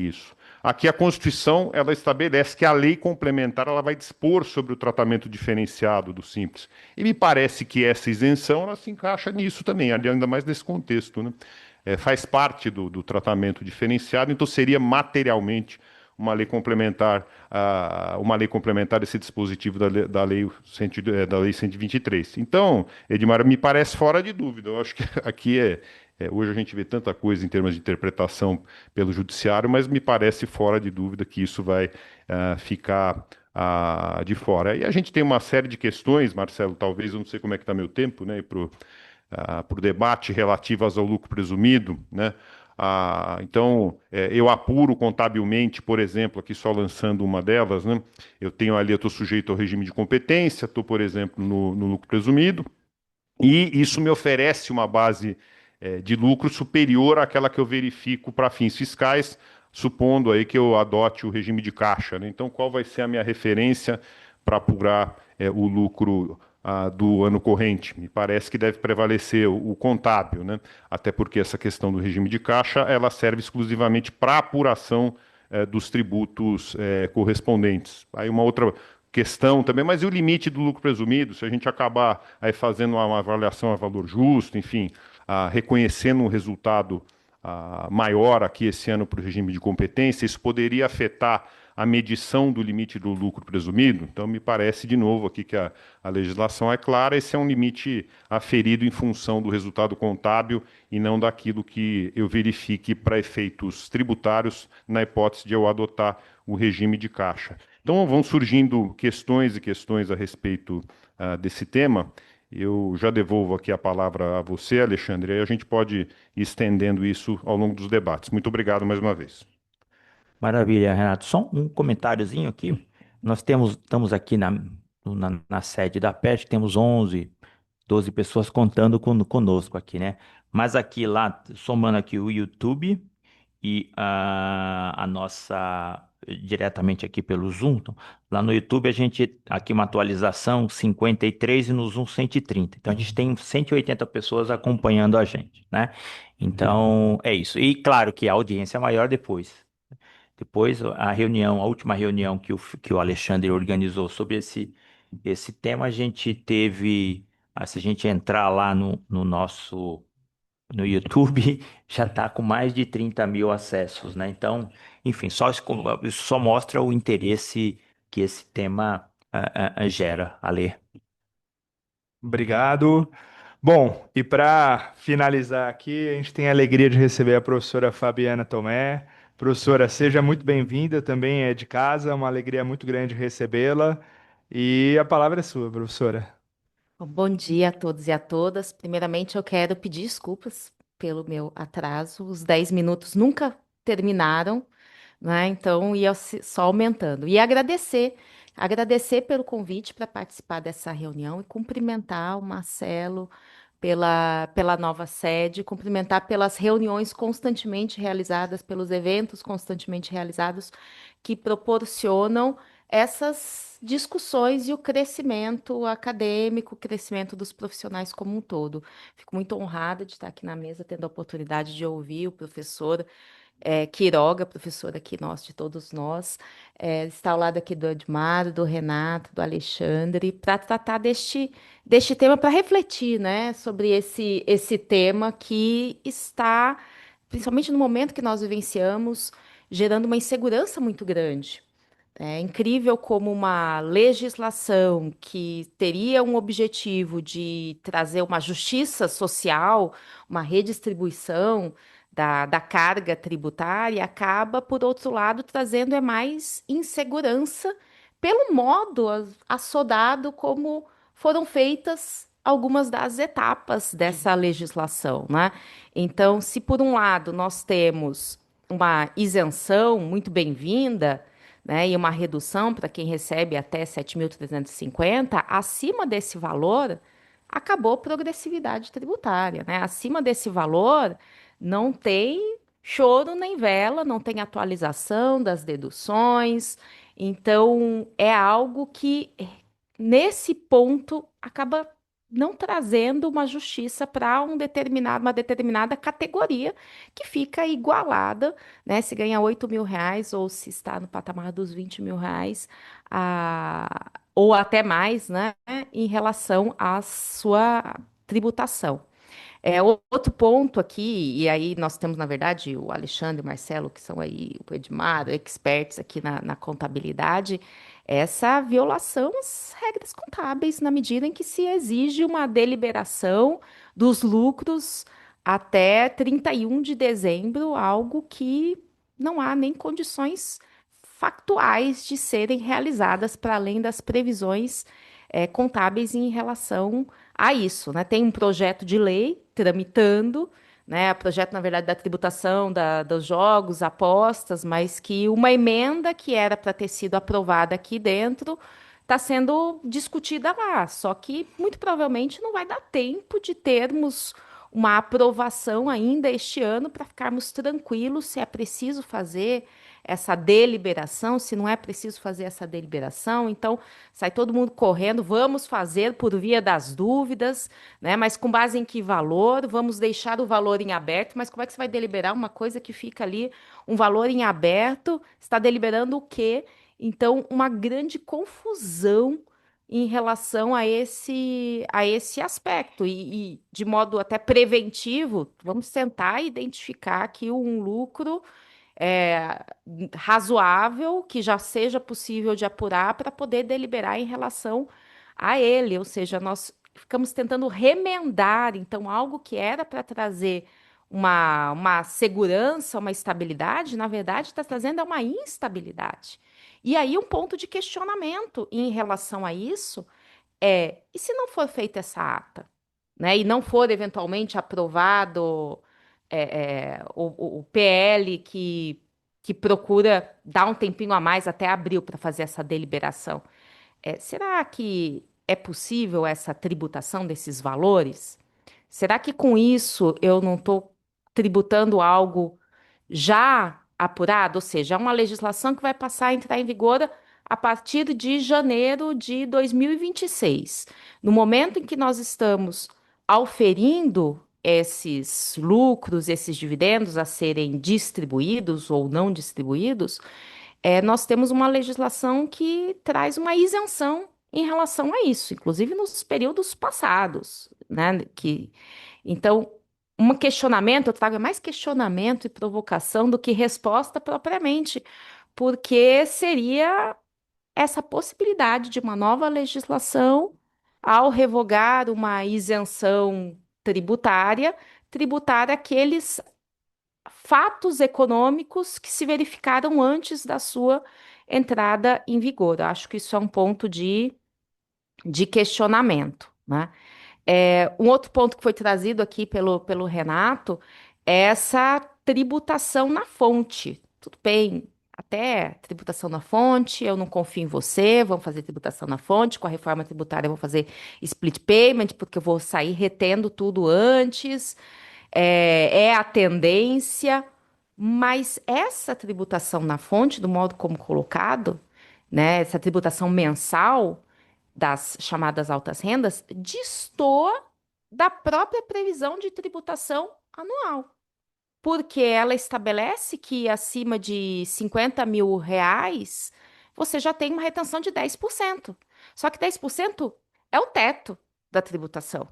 isso. Aqui a Constituição, ela estabelece que a lei complementar ela vai dispor sobre o tratamento diferenciado do simples. E me parece que essa isenção ela se encaixa nisso também, ainda mais nesse contexto, né? Faz parte do tratamento diferenciado, então seria materialmente uma lei complementar esse dispositivo da lei 123. Então, Edmar, me parece fora de dúvida. Eu acho que aqui hoje a gente vê tanta coisa em termos de interpretação pelo judiciário, mas me parece fora de dúvida que isso vai ficar de fora. E a gente tem uma série de questões, Marcelo, talvez, eu não sei como é que está meu tempo, né, para o debate relativas ao lucro presumido, né? Então, eu apuro contabilmente, por exemplo, aqui só lançando uma delas, né? Eu estou sujeito ao regime de competência, estou, por exemplo, no lucro presumido, e isso me oferece uma base de lucro superior àquela que eu verifico para fins fiscais, supondo aí que eu adote o regime de caixa, né? Então, qual vai ser a minha referência para apurar o lucro do ano corrente. Me parece que deve prevalecer o contábil, né? Até porque essa questão do regime de caixa ela serve exclusivamente para apuração dos tributos correspondentes. Aí uma outra questão também, mas e o limite do lucro presumido? Se a gente acabar aí fazendo uma avaliação a valor justo, enfim, reconhecendo um resultado maior aqui esse ano para o regime de competência, isso poderia afetar a medição do limite do lucro presumido. Então, me parece, de novo, aqui que a legislação é clara, esse é um limite aferido em função do resultado contábil e não daquilo que eu verifique para efeitos tributários, na hipótese de eu adotar o regime de caixa. Então, vão surgindo questões e questões a respeito desse tema. Eu já devolvo aqui a palavra a você, Alexandre, e aí a gente pode ir estendendo isso ao longo dos debates. Muito obrigado mais uma vez. Maravilha, Renato. Só um comentáriozinho aqui. Estamos aqui na sede da PET, temos 11, 12 pessoas contando conosco aqui, né? Mas aqui lá, somando aqui o YouTube e a nossa diretamente aqui pelo Zoom. Então, lá no YouTube a gente aqui uma atualização 53 e no Zoom 130. Então a gente tem 180 pessoas acompanhando a gente, né? Então é isso. E claro que a audiência é maior depois. Depois a última reunião que o Alexandre organizou sobre esse tema, a gente teve, se a gente entrar lá no YouTube, já está com mais de 30 mil acessos, né? Então, enfim, isso só mostra o interesse que esse tema gera, Ale. Obrigado. Bom, e para finalizar aqui, a gente tem a alegria de receber a professora Fabiana Tomé. Professora, seja muito bem-vinda, também é de casa, uma alegria muito grande recebê-la. E a palavra é sua, professora. Bom dia a todos e a todas. Primeiramente, eu quero pedir desculpas pelo meu atraso. Os 10 minutos nunca terminaram, né? Então, ia só aumentando. E agradecer pelo convite para participar dessa reunião e cumprimentar o Marcelo pela nova sede, cumprimentar pelas reuniões constantemente realizadas, pelos eventos constantemente realizados que proporcionam essas discussões e o crescimento acadêmico, o crescimento dos profissionais como um todo. Fico muito honrada de estar aqui na mesa, tendo a oportunidade de ouvir o professor Quiroga, professor aqui nosso, de todos nós, está ao lado aqui do Edmar, do Renato, do Alexandre, para tratar deste tema, para refletir, né, sobre esse tema que está, principalmente no momento que nós vivenciamos, gerando uma insegurança muito grande. É incrível como uma legislação que teria um objetivo de trazer uma justiça social, uma redistribuição da carga tributária, acaba, por outro lado, trazendo mais insegurança pelo modo assodado como foram feitas algumas das etapas dessa legislação, né? Então, se por um lado nós temos uma isenção muito bem-vinda, né, e uma redução para quem recebe até 7.350, acima desse valor, acabou a progressividade tributária, né? Acima desse valor, não tem choro nem vela, não tem atualização das deduções. Então, é algo que, nesse ponto, acaba não trazendo uma justiça para uma determinada categoria que fica igualada, né? Se ganha 8 mil reais ou se está no patamar dos 20 mil reais, ou até mais, né? Em relação à sua tributação. Outro ponto aqui, e aí nós temos, na verdade, o Alexandre e o Marcelo, que são aí o Edmar, experts aqui na contabilidade, essa violação às regras contábeis, na medida em que se exige uma deliberação dos lucros até 31 de dezembro, algo que não há nem condições factuais de serem realizadas para além das previsões contábeis em relação a isso, né? Tem um projeto de lei tramitando, né? O projeto, na verdade, da tributação dos jogos, apostas, mas que uma emenda que era para ter sido aprovada aqui dentro está sendo discutida lá. Só que muito provavelmente não vai dar tempo de termos uma aprovação ainda este ano para ficarmos tranquilos se é preciso fazer essa deliberação, se não é preciso fazer essa deliberação, então sai todo mundo correndo, vamos fazer por via das dúvidas, né? Mas com base em que valor? Vamos deixar o valor em aberto, mas como é que você vai deliberar uma coisa que fica ali, um valor em aberto, está deliberando o quê? Então, uma grande confusão em relação a esse aspecto. E de modo até preventivo, vamos tentar identificar aqui um lucro é, razoável, que já seja possível de apurar para poder deliberar em relação a ele. Ou seja, nós ficamos tentando remendar, então, algo que era para trazer uma segurança, uma estabilidade, na verdade, está trazendo uma instabilidade. E aí, um ponto de questionamento em relação a isso e se não for feita essa ata, né, e não for eventualmente aprovado o PL que procura dar um tempinho a mais até abril para fazer essa deliberação, será que é possível essa tributação desses valores? Será que com isso eu não estou tributando algo já apurado? Ou seja, é uma legislação que vai passar a entrar em vigor a partir de janeiro de 2026. No momento em que nós estamos auferindo esses lucros, esses dividendos a serem distribuídos ou não distribuídos, nós temos uma legislação que traz uma isenção em relação a isso, inclusive nos períodos passados, né? Então, um questionamento, eu trago mais questionamento e provocação do que resposta propriamente, porque seria essa possibilidade de uma nova legislação ao revogar uma isenção tributária, tributar aqueles fatos econômicos que se verificaram antes da sua entrada em vigor. Eu acho que isso é um ponto de questionamento, né? Um outro ponto que foi trazido aqui pelo Renato é essa tributação na fonte. Tudo bem, até tributação na fonte, eu não confio em você, vamos fazer tributação na fonte, com a reforma tributária eu vou fazer split payment, porque eu vou sair retendo tudo antes, é a tendência, mas essa tributação na fonte, do modo como colocado, né, essa tributação mensal das chamadas altas rendas, destoa da própria previsão de tributação anual, porque ela estabelece que acima de R$ 50.000 você já tem uma retenção de 10%. Só que 10% é o teto da tributação,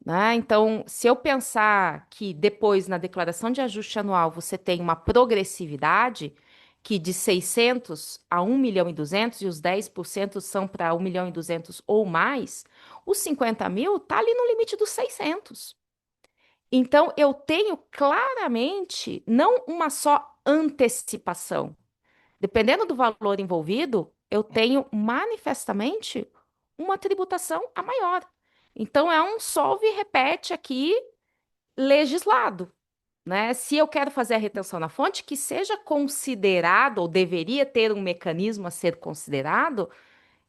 né? Então, se eu pensar que depois, na declaração de ajuste anual, você tem uma progressividade que de 600 a 1.200.000 e os 10% são para 1.200.000 ou mais, os 50.000 está ali no limite dos 600. Então, eu tenho claramente não uma só antecipação. Dependendo do valor envolvido, eu tenho manifestamente uma tributação a maior. Então, é um solve e repete aqui legislado, né? Se eu quero fazer a retenção na fonte, que seja considerado, ou deveria ter um mecanismo a ser considerado,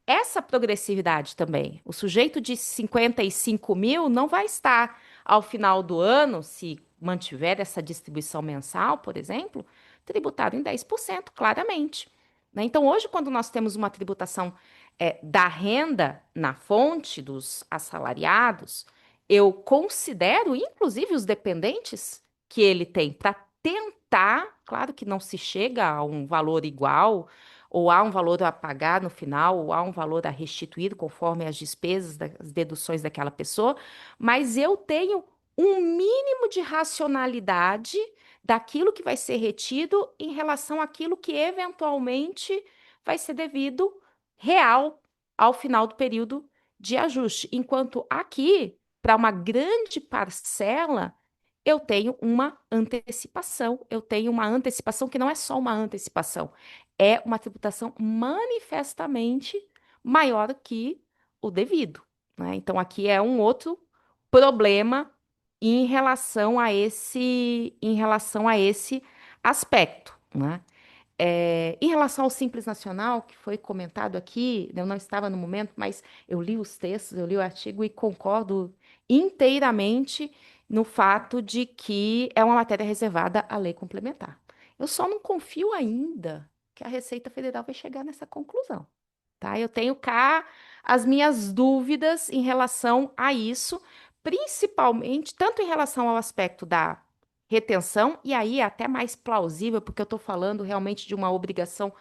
essa progressividade também. O sujeito de 55.000 não vai estar, ao final do ano, se mantiver essa distribuição mensal, por exemplo, tributado em 10%, claramente, né? Então, hoje, quando nós temos uma tributação da renda na fonte dos assalariados, eu considero, inclusive, os dependentes que ele tem para tentar, claro que não se chega a um valor igual, ou há um valor a pagar no final, ou há um valor a restituir conforme as despesas, as deduções daquela pessoa, mas eu tenho um mínimo de racionalidade daquilo que vai ser retido em relação àquilo que eventualmente vai ser devido real ao final do período de ajuste. Enquanto aqui, para uma grande parcela, eu tenho uma antecipação que não é só uma antecipação, é uma tributação manifestamente maior que o devido, né? Então, aqui é um outro problema em relação a esse aspecto, né? Em relação ao Simples Nacional, que foi comentado aqui, eu não estava no momento, mas eu li os textos, eu li o artigo e concordo inteiramente no fato de que é uma matéria reservada à lei complementar. Eu só não confio ainda que a Receita Federal vai chegar nessa conclusão, tá? Eu tenho cá as minhas dúvidas em relação a isso, principalmente tanto em relação ao aspecto da retenção, e aí é até mais plausível, porque eu estou falando realmente de uma obrigação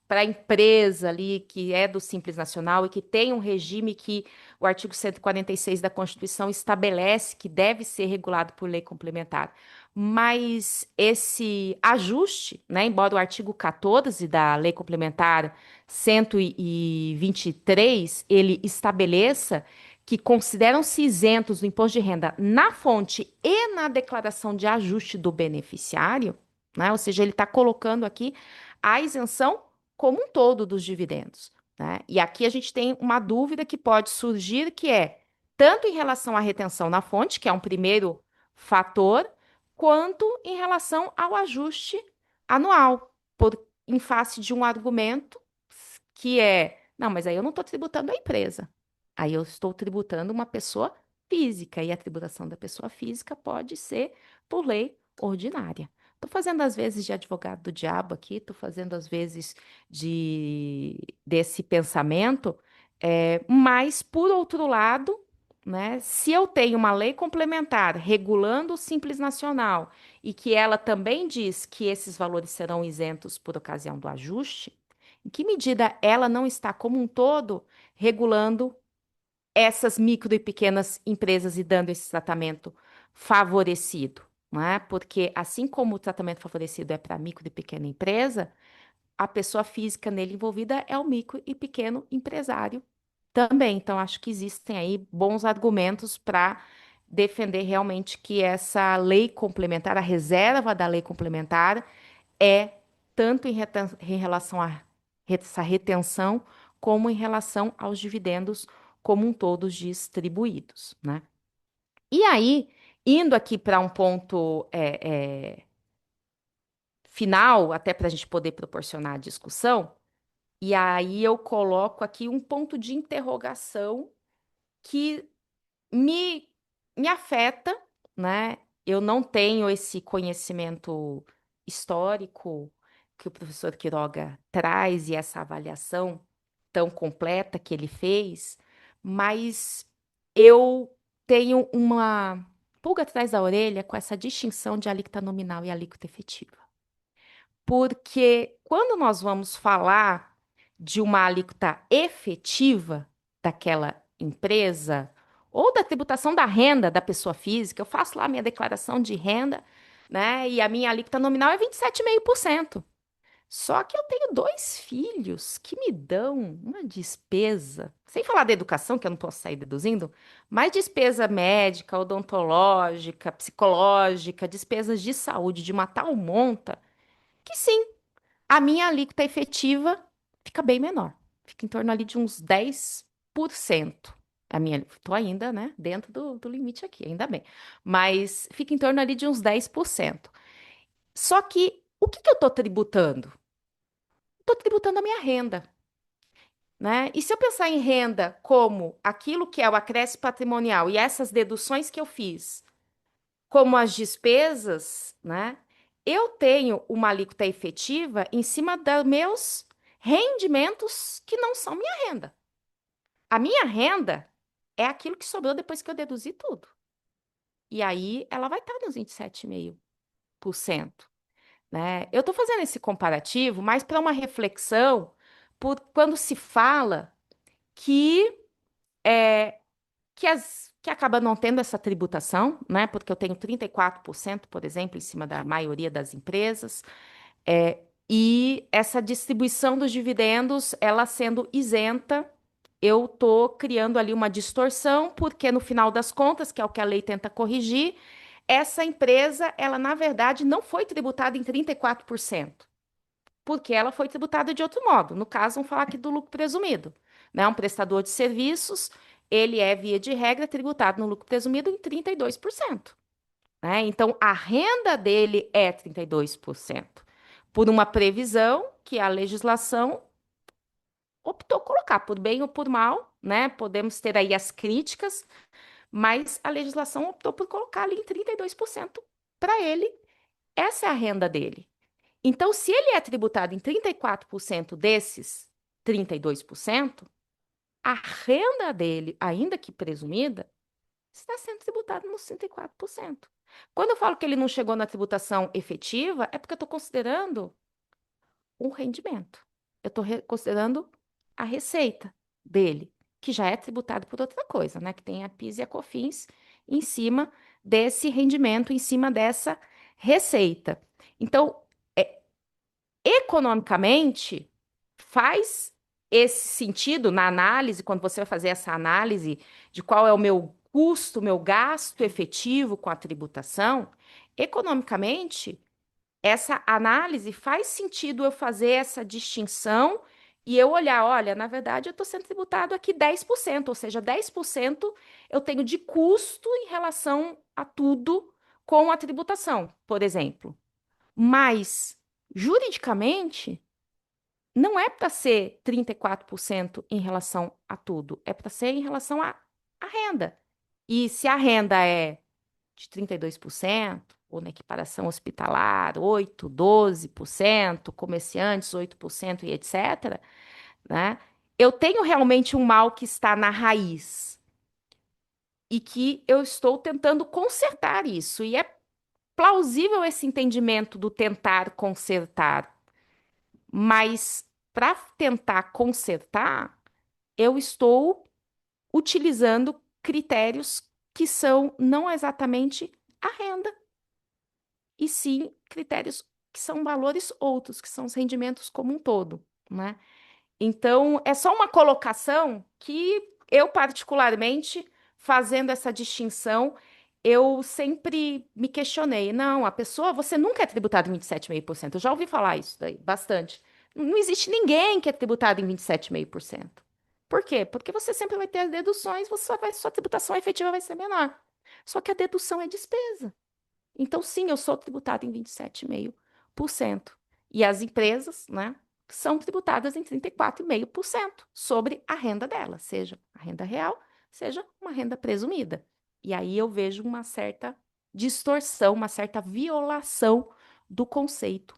para a empresa ali que é do Simples Nacional e que tem um regime que o artigo 146 da Constituição estabelece que deve ser regulado por lei complementar. Mas esse ajuste, né, embora o artigo 14 da Lei Complementar 123 ele estabeleça que consideram-se isentos do imposto de renda na fonte e na declaração de ajuste do beneficiário, né? Ou seja, ele está colocando aqui a isenção como um todo dos dividendos, né? E aqui a gente tem uma dúvida que pode surgir, que é tanto em relação à retenção na fonte, que é um primeiro fator, quanto em relação ao ajuste anual, em face de um argumento que é, não, mas aí eu não estou tributando a empresa, aí eu estou tributando uma pessoa física, e a tributação da pessoa física pode ser por lei ordinária. Estou fazendo às vezes de advogado do diabo aqui, estou fazendo às vezes desse pensamento, mas por outro lado, né, se eu tenho uma lei complementar regulando o Simples Nacional e que ela também diz que esses valores serão isentos por ocasião do ajuste, em que medida ela não está como um todo regulando essas micro e pequenas empresas e dando esse tratamento favorecido, não é? Porque assim como o tratamento favorecido é para micro e pequena empresa, a pessoa física nele envolvida é o micro e pequeno empresário também. Então, acho que existem aí bons argumentos para defender realmente que essa lei complementar, a reserva da lei complementar, é tanto em relação a essa retenção, como em relação aos dividendos como um todos distribuídos, né? E aí, indo aqui para um ponto final, até para a gente poder proporcionar a discussão, e aí eu coloco aqui um ponto de interrogação que me, me afeta, né? Eu não tenho esse conhecimento histórico que o professor Quiroga traz e essa avaliação tão completa que ele fez, mas eu tenho uma pulga atrás da orelha com essa distinção de alíquota nominal e alíquota efetiva. Porque quando nós vamos falar de uma alíquota efetiva daquela empresa, ou da tributação da renda da pessoa física, eu faço lá minha declaração de renda, né? E a minha alíquota nominal é 27,5%. Só que eu tenho dois filhos que me dão uma despesa, sem falar da educação, que eu não posso sair deduzindo, mas despesa médica, odontológica, psicológica, despesas de saúde de uma tal monta, que sim, a minha alíquota efetiva fica bem menor. Fica em torno ali de uns 10%. A minha, estou ainda, né, dentro do limite aqui, ainda bem. Mas fica em torno ali de uns 10%. Só que, o que eu estou tributando? Estou tributando a minha renda, né? E se eu pensar em renda como aquilo que é o acréscimo patrimonial e essas deduções que eu fiz, como as despesas, né? Eu tenho uma alíquota efetiva em cima dos meus rendimentos que não são minha renda. A minha renda é aquilo que sobrou depois que eu deduzi tudo. E aí ela vai estar nos 27,5%, né? Eu estou fazendo esse comparativo mais para uma reflexão por quando se fala que que acaba não tendo essa tributação, né? Porque eu tenho 34%, por exemplo, em cima da maioria das empresas, e essa distribuição dos dividendos, ela sendo isenta, eu estou criando ali uma distorção, porque no final das contas, que é o que a lei tenta corrigir, essa empresa, ela na verdade não foi tributada em 34%, porque ela foi tributada de outro modo. No caso, vamos falar aqui do lucro presumido, né? Um prestador de serviços, ele é, via de regra, tributado no lucro presumido em 32%, né? Então, a renda dele é 32%, por uma previsão que a legislação optou colocar, por bem ou por mal, né? Podemos ter aí as críticas, mas a legislação optou por colocar ali em 32% para ele. Essa é a renda dele. Então, se ele é tributado em 34% desses 32%, a renda dele, ainda que presumida, está sendo tributada nos 34%. Quando eu falo que ele não chegou na tributação efetiva, é porque eu estou considerando um rendimento. Eu estou considerando a receita dele, que já é tributado por outra coisa, né? Que tem a PIS e a COFINS em cima desse rendimento, em cima dessa receita. Então, economicamente, faz esse sentido na análise, quando você vai fazer essa análise de qual é o meu custo, meu gasto efetivo com a tributação, economicamente, essa análise faz sentido eu fazer essa distinção e eu olhar, olha, na verdade eu estou sendo tributado aqui 10%, ou seja, 10% eu tenho de custo em relação a tudo com a tributação, por exemplo. Mas, juridicamente, não é para ser 34% em relação a tudo, é para ser em relação à renda. E se a renda é de 32%, ou na equiparação hospitalar, 8%, 12%, comerciantes, 8% e etc., né? Eu tenho realmente um mal que está na raiz e que eu estou tentando consertar isso. E é plausível esse entendimento do tentar consertar, mas para tentar consertar, eu estou utilizando critérios que são não exatamente a renda, e sim critérios que são valores outros, que são os rendimentos como um todo, né? Então, é só uma colocação que eu, particularmente, fazendo essa distinção, eu sempre me questionei. Não, a pessoa, você nunca é tributado em 27,5%. Eu já ouvi falar isso daí bastante. Não existe ninguém que é tributado em 27,5%. Por quê? Porque você sempre vai ter as deduções, sua tributação efetiva vai ser menor. Só que a dedução é despesa. Então, sim, eu sou tributado em 27,5%. E as empresas, né, são tributadas em 34,5% sobre a renda dela, seja a renda real, seja uma renda presumida. E aí eu vejo uma certa distorção, uma certa violação do conceito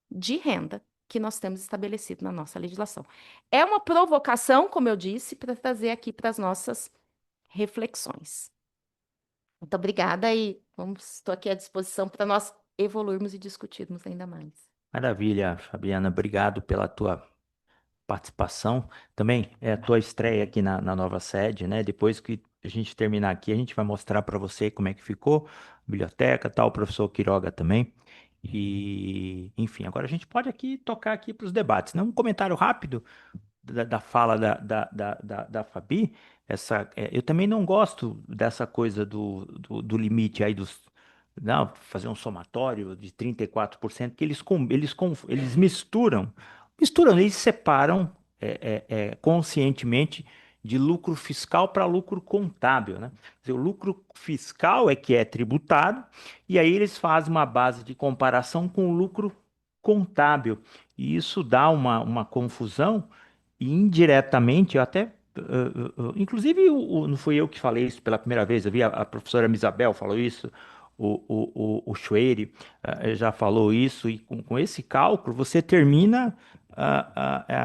de renda que nós temos estabelecido na nossa legislação. É uma provocação, como eu disse, para trazer aqui para as nossas reflexões. Muito obrigada e estou aqui à disposição para nós evoluirmos e discutirmos ainda mais. Maravilha, Fabiana. Obrigado pela tua participação. Também é a tua estreia aqui na nova sede, né? Depois que a gente terminar aqui, a gente vai mostrar para você como é que ficou, a biblioteca, tal, o professor Quiroga também. E, enfim, agora a gente pode aqui tocar aqui para os debates, né? Um comentário rápido da fala da Fabi. Eu também não gosto dessa coisa do limite aí dos. Não, fazer um somatório de 34%, que eles misturam, eles separam conscientemente de lucro fiscal para lucro contábil, né? Quer dizer, o lucro fiscal é que é tributado, e aí eles fazem uma base de comparação com o lucro contábil. E isso dá uma confusão, e indiretamente, eu até. Inclusive, não fui eu que falei isso pela primeira vez, eu vi a professora Misabel falou isso, o Schweire já falou isso, e com esse cálculo você termina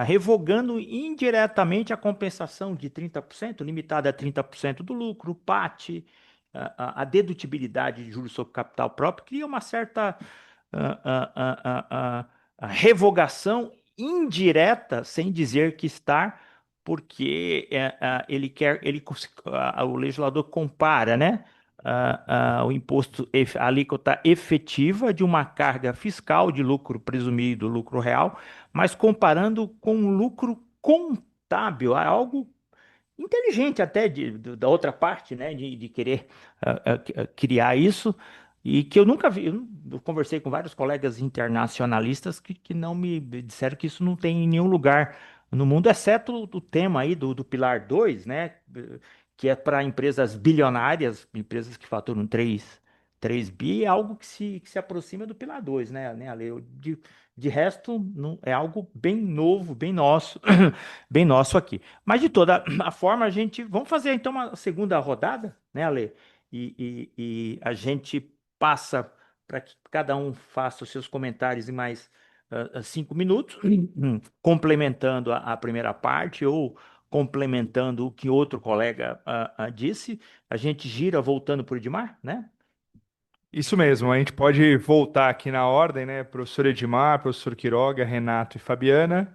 revogando indiretamente a compensação de 30%, limitada a 30% do lucro, o PAT, a dedutibilidade de juros sobre capital próprio, cria uma certa ah, ah, ah, ah, a revogação indireta, sem dizer que está, porque ele quer, o legislador compara, né? O imposto, a alíquota efetiva de uma carga fiscal de lucro presumido, lucro real, mas comparando com o lucro contábil, algo inteligente até da outra parte, né, de querer criar isso, e que eu nunca vi. Eu conversei com vários colegas internacionalistas que não me disseram que isso não tem em nenhum lugar no mundo, exceto o tema aí do Pilar 2, né, que é para empresas bilionárias, empresas que faturam 3 bi, é algo que se aproxima do Pilar 2, né, Ale? De resto, não, é algo bem novo, bem nosso, bem nosso aqui. Mas de toda a forma, vamos fazer então uma segunda rodada, né, Ale? E a gente passa para que cada um faça os seus comentários e mais 5 minutos, complementando a primeira parte ou complementando o que outro colega disse. A gente gira voltando para o Edmar, né? Isso mesmo, a gente pode voltar aqui na ordem, né? Professor Edmar, professor Quiroga, Renato e Fabiana,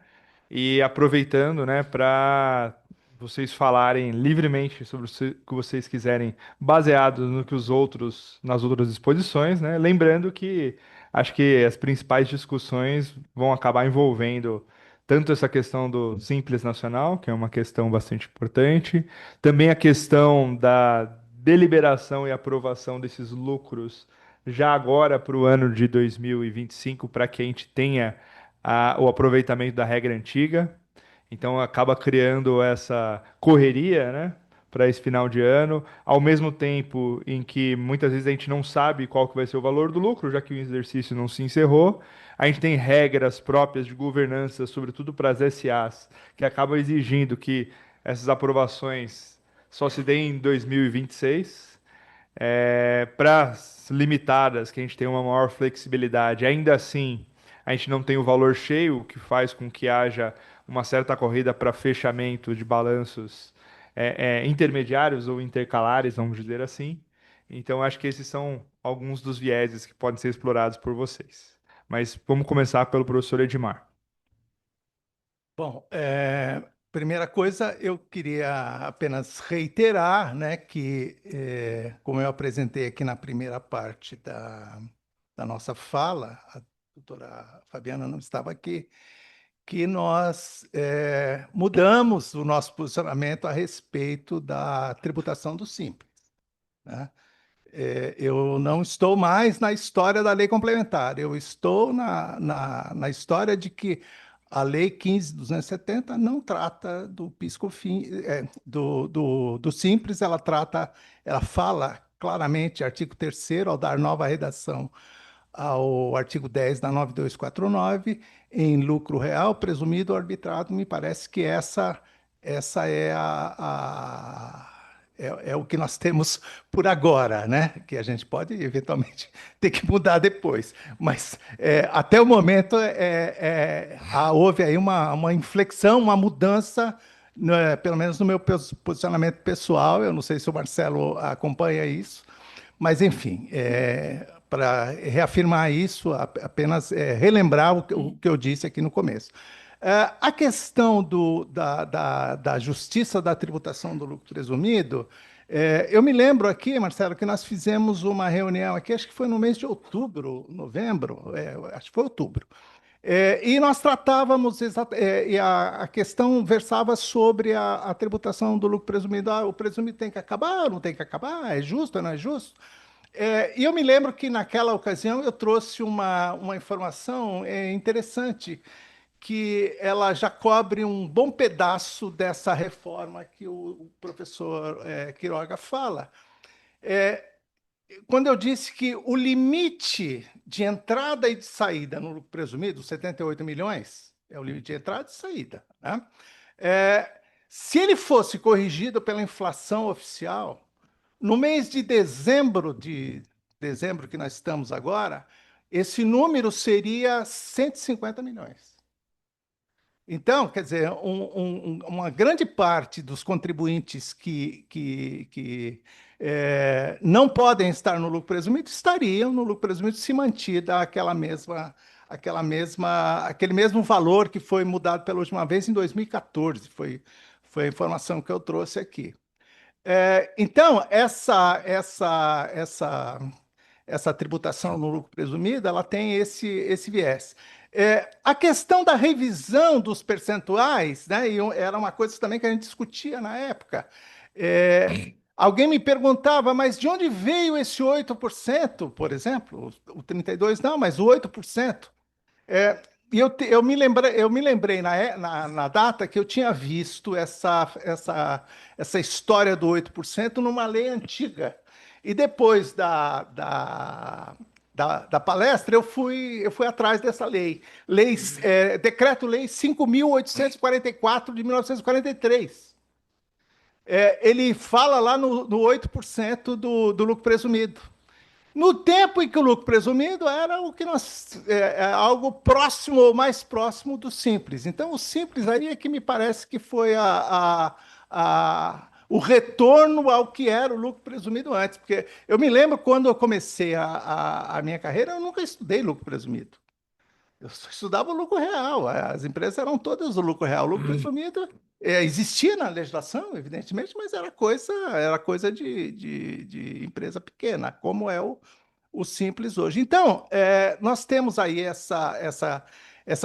e aproveitando, né, para vocês falarem livremente sobre o que vocês quiserem, baseado no que os outros, nas outras exposições, né? Lembrando que acho que as principais discussões vão acabar envolvendo tanto essa questão do Simples Nacional, que é uma questão bastante importante, também a questão da deliberação e aprovação desses lucros já agora para o ano de 2025, para que a gente tenha o aproveitamento da regra antiga. Então acaba criando essa correria, né, para esse final de ano, ao mesmo tempo em que muitas vezes a gente não sabe qual que vai ser o valor do lucro, já que o exercício não se encerrou. A gente tem regras próprias de governança, sobretudo para as SAs, que acabam exigindo que essas aprovações só se deem em 2026. Para limitadas, que a gente tem uma maior flexibilidade, ainda assim, a gente não tem o valor cheio, o que faz com que haja uma certa corrida para fechamento de balanços intermediários ou intercalares, vamos dizer assim. Então, acho que esses são alguns dos vieses que podem ser explorados por vocês. Mas vamos começar pelo professor Edmar. Bom, primeira coisa, eu queria apenas reiterar, né, que, como eu apresentei aqui na primeira parte da nossa fala, a doutora Fabiana não estava aqui, que nós mudamos o nosso posicionamento a respeito da tributação do Simples, né? Eu não estou mais na história da lei complementar, eu estou na história de que a Lei 15.270 não trata do PIS/COFINS, do Simples, ela fala claramente, artigo 3º, ao dar nova redação ao artigo 10 da 9249, em lucro real, presumido ou arbitrado. Me parece que essa é o que nós temos por agora, né? Que a gente pode eventualmente ter que mudar depois. Mas até o momento houve aí uma inflexão, uma mudança, né, pelo menos no meu posicionamento pessoal. Eu não sei se o Marcelo acompanha isso, mas enfim, para reafirmar isso, apenas relembrar o que eu disse aqui no começo. A questão da justiça da tributação do lucro presumido, eu me lembro aqui, Marcelo, que nós fizemos uma reunião aqui, acho que foi no mês de outubro, novembro, acho que foi outubro. E nós tratávamos, e a questão versava sobre a tributação do lucro presumido. O presumido tem que acabar, não tem que acabar, é justo, não é justo? E eu me lembro que naquela ocasião eu trouxe uma informação interessante, que ela já cobre um bom pedaço dessa reforma que o professor Quiroga fala. Quando eu disse que o limite de entrada e de saída no lucro presumido, 78 milhões, é o limite de entrada e de saída, né? Se ele fosse corrigido pela inflação oficial, no mês de dezembro que nós estamos agora, esse número seria 150 milhões. Então, quer dizer, uma grande parte dos contribuintes que não podem estar no lucro presumido estariam no lucro presumido se mantida aquele mesmo valor que foi mudado pela última vez em 2014. Foi a informação que eu trouxe aqui. Então, essa tributação no lucro presumido, ela tem esse viés. A questão da revisão dos percentuais, né, era uma coisa também que a gente discutia na época. Alguém me perguntava, mas de onde veio esse 8%, por exemplo? O 32% não, mas o 8%. E eu me lembrei na data que eu tinha visto essa história do 8% numa lei antiga. E depois da palestra, eu fui atrás dessa lei. Decreto-Lei 5.844 de 1943. Ele fala lá no 8% do lucro presumido. No tempo em que o lucro presumido era o que algo próximo ou mais próximo do simples. Então, o simples aí é que me parece que foi o retorno ao que era o lucro presumido antes. Porque eu me lembro quando eu comecei a minha carreira, eu nunca estudei lucro presumido. Eu só estudava o lucro real. As empresas eram todas o lucro real. O lucro presumido existia na legislação, evidentemente, mas era coisa de empresa pequena, como é o simples hoje. Então, nós temos aí essa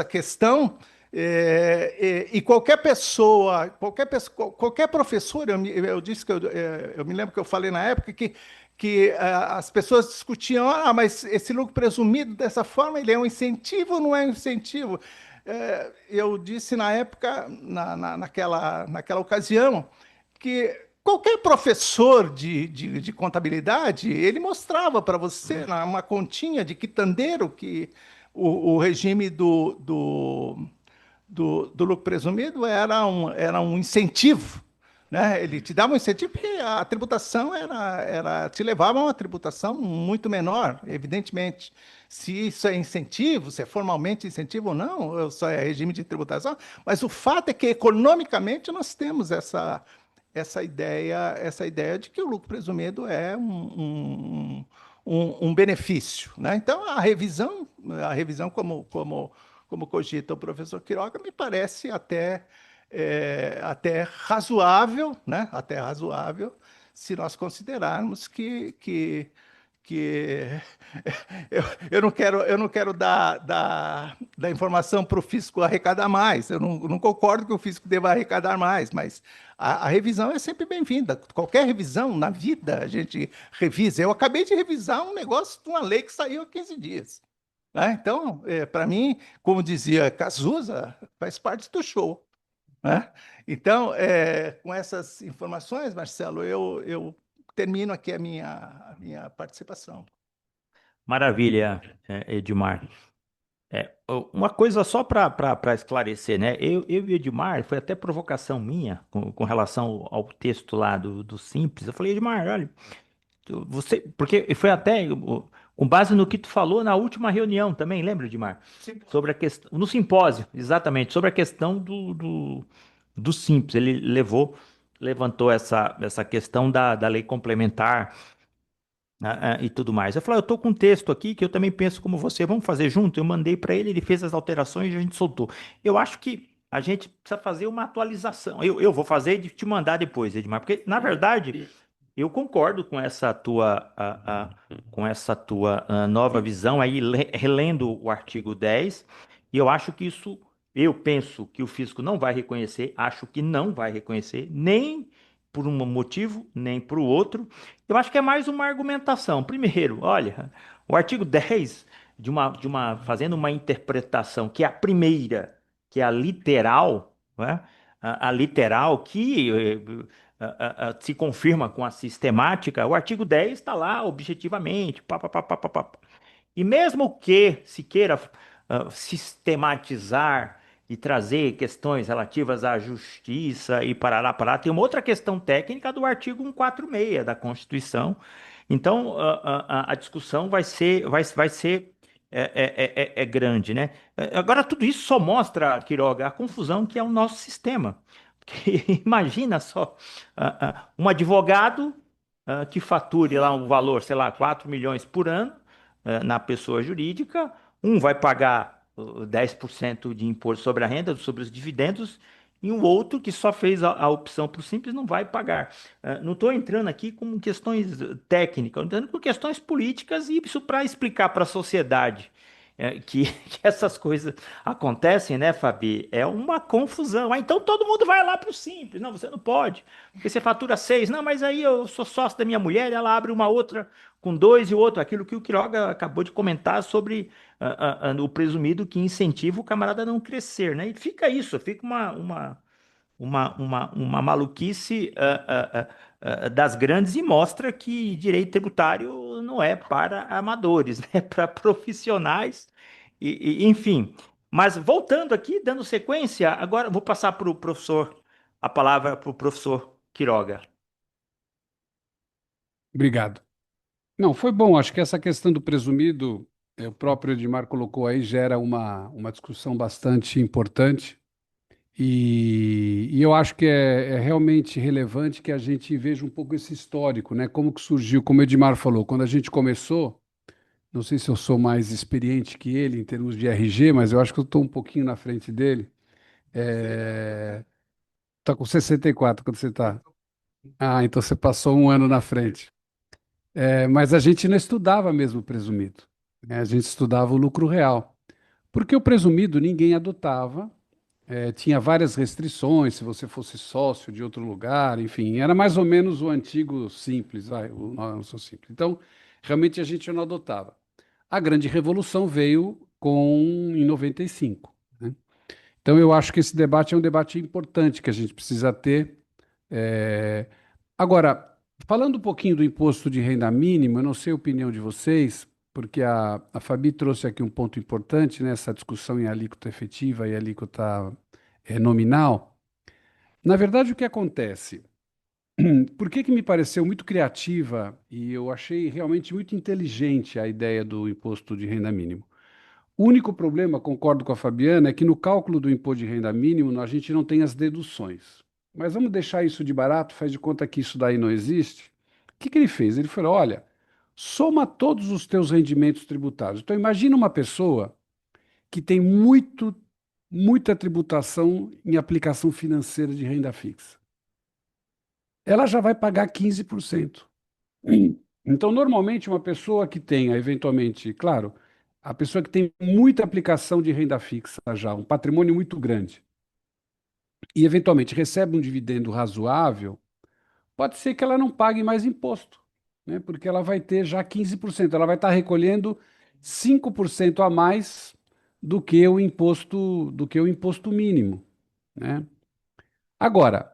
questão, e qualquer professor, eu disse que eu me lembro que eu falei na época que as pessoas discutiam, mas esse lucro presumido dessa forma, ele é um incentivo ou não é um incentivo? Eu disse na época, naquela ocasião, que qualquer professor de contabilidade, ele mostrava para você, numa continha de quitandeiro, que o regime do lucro presumido era um incentivo, né? Ele te dava um incentivo porque a tributação te levava a uma tributação muito menor, evidentemente. Se isso é incentivo, se é formalmente incentivo ou não, ou só é regime de tributação, mas o fato é que economicamente nós temos essa ideia de que o lucro presumido é um benefício, né? Então, a revisão como cogita o professor Quiroga, me parece até razoável, né? Até razoável, se nós considerarmos que eu não quero dar informação para o fisco arrecadar mais. Eu não concordo que o fisco deva arrecadar mais, mas a revisão é sempre bem-vinda. Qualquer revisão na vida a gente revisa. Eu acabei de revisar um negócio de uma lei que saiu há 15 dias. Né? Então, para mim, como dizia Cazuza, faz parte do show. Né? Então, com essas informações, Marcelo, eu termino aqui a minha participação. Maravilha, Edmar. Uma coisa só para esclarecer, né? Eu e o Edmar, foi até provocação minha com relação ao texto lá do Simples. Eu falei, Edmar, olha, você, porque foi até com base no que tu falou na última reunião também, lembra, Edmar? Sim. Sobre a questão, no simpósio, exatamente, sobre a questão do Simples. Ele levantou essa questão da lei complementar, e tudo mais. Eu falei, eu tô com um texto aqui que eu também penso como você, vamos fazer junto? Eu mandei para ele, ele fez as alterações e a gente soltou. Eu acho que a gente precisa fazer uma atualização. Eu vou fazer e te mandar depois, Edmar, porque na verdade eu concordo com essa tua nova visão aí, relendo o artigo 10, e eu acho que isso, eu penso que o fisco não vai reconhecer, acho que não vai reconhecer, nem por um motivo, nem por outro. Eu acho que é mais uma argumentação. Primeiro, olha, o artigo 10, fazendo uma interpretação que é a primeira, que é a literal, né? A literal que se confirma com a sistemática, o artigo 10 está lá objetivamente, pá, pá, pá, pá, pá, pá. E mesmo que se queira sistematizar e trazer questões relativas à justiça e parará, parará, tem uma outra questão técnica do artigo 146 da Constituição. Então, a discussão vai ser grande, né? Agora, tudo isso só mostra, Quiroga, a confusão que é o nosso sistema. Porque imagina só, um advogado que fature lá um valor, sei lá, 4 milhões por ano, na pessoa jurídica, um vai pagar 10% de imposto sobre a renda, sobre os dividendos, e um outro que só fez a opção por simples não vai pagar. Não estou entrando aqui com questões técnicas, estou entrando com questões políticas, e isso para explicar para a sociedade que essas coisas acontecem, né, Fabi? É uma confusão. Então todo mundo vai lá para o simples. Não, você não pode, porque você fatura 6. Não, mas aí eu sou sócio da minha mulher, ela abre uma outra com 2 e o outro. Aquilo que o Quiroga acabou de comentar sobre o presumido que incentiva o camarada a não crescer, né? E fica isso, fica uma maluquice das grandes, e mostra que direito tributário não é para amadores, né? É para profissionais, enfim. Mas voltando aqui, dando sequência, agora vou passar para o professor, a palavra para o professor Quiroga. Obrigado. Não, foi bom. Acho que essa questão do presumido, o próprio Edmar colocou aí, gera uma discussão bastante importante. E eu acho que é realmente relevante que a gente veja um pouco esse histórico, né? Como que surgiu, como o Edmar falou, quando a gente começou, não sei se eu sou mais experiente que ele em termos de RG, mas eu acho que eu estou um pouquinho na frente dele. Tá com 64 quando você está. Ah, então você passou um ano na frente. Mas a gente não estudava mesmo o presumido, né? A gente estudava o lucro real. Porque o presumido ninguém adotava, tinha várias restrições, se você fosse sócio de outro lugar, enfim, era mais ou menos o antigo simples, vai, o nosso simples. Então, realmente a gente não adotava. A grande revolução veio em 95, né? Então, eu acho que esse debate é um debate importante que a gente precisa ter. É, Agora, falando um pouquinho do imposto de renda mínima, eu não sei a opinião de vocês, porque a Fabi trouxe aqui um ponto importante nessa discussão em alíquota efetiva e alíquota nominal. Na verdade, o que acontece? Por que que me pareceu muito criativa e eu achei realmente muito inteligente a ideia do imposto de renda mínimo? O único problema, concordo com a Fabiana, é que no cálculo do imposto de renda mínimo a gente não tem as deduções. Mas vamos deixar isso de barato, faz de conta que isso daí não existe. O que que ele fez? Ele falou: olha, soma todos os teus rendimentos tributários. Então imagina uma pessoa que tem muita tributação em aplicação financeira de renda fixa. Ela já vai pagar 15%. Então, normalmente, uma pessoa que tenha, eventualmente, claro, a pessoa que tem muita aplicação de renda fixa já, um patrimônio muito grande, e eventualmente recebe um dividendo razoável, pode ser que ela não pague mais imposto, né? Porque ela vai ter já 15%, ela vai estar recolhendo 5% a mais do que o imposto mínimo, né? Agora,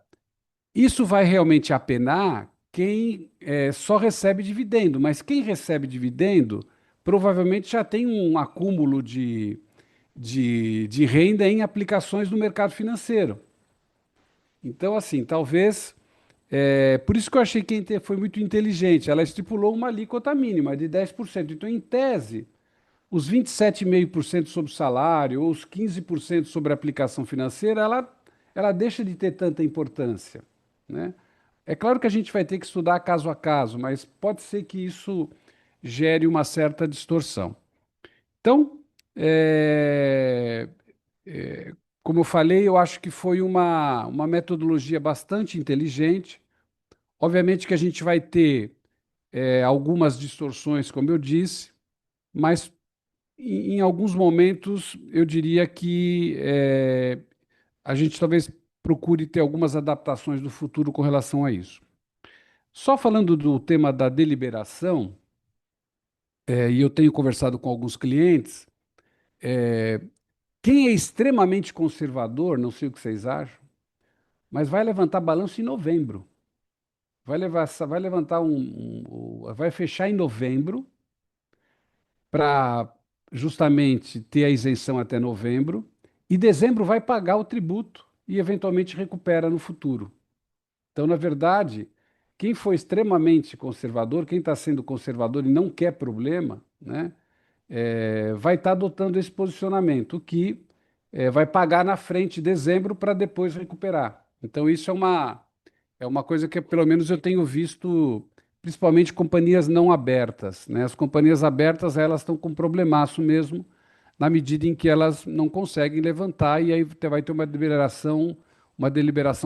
isso vai realmente apenar quem só recebe dividendo, mas quem recebe dividendo provavelmente já tem um acúmulo de renda em aplicações no mercado financeiro. Então, assim, talvez. Por isso que eu achei que foi muito inteligente. Ela estipulou uma alíquota mínima de 10%. Então, em tese, os 27,5% sobre o salário ou os 15% sobre a aplicação financeira, ela deixa de ter tanta importância, né? É claro que a gente vai ter que estudar caso a caso, mas pode ser que isso gere uma certa distorção. Então, é, como eu falei, eu acho que foi uma metodologia bastante inteligente. Obviamente que a gente vai ter algumas distorções, como eu disse, mas em alguns momentos eu diria que a gente talvez procure ter algumas adaptações do futuro com relação a isso. Só falando do tema da deliberação, e eu tenho conversado com alguns clientes, quem é extremamente conservador, não sei o que vocês acham, mas vai levantar balanço em novembro. Vai levantar vai fechar em novembro para justamente ter a isenção até novembro, e dezembro vai pagar o tributo e eventualmente recupera no futuro. Então, na verdade, quem for extremamente conservador, quem está sendo conservador e não quer problema, né, vai estar adotando esse posicionamento, o que vai pagar na frente dezembro para depois recuperar. Então, isso é uma coisa que, pelo menos, eu tenho visto, principalmente companhias não abertas, né? As companhias abertas, elas estão com um problemaço mesmo, na medida em que elas não conseguem levantar, e aí vai ter uma deliberação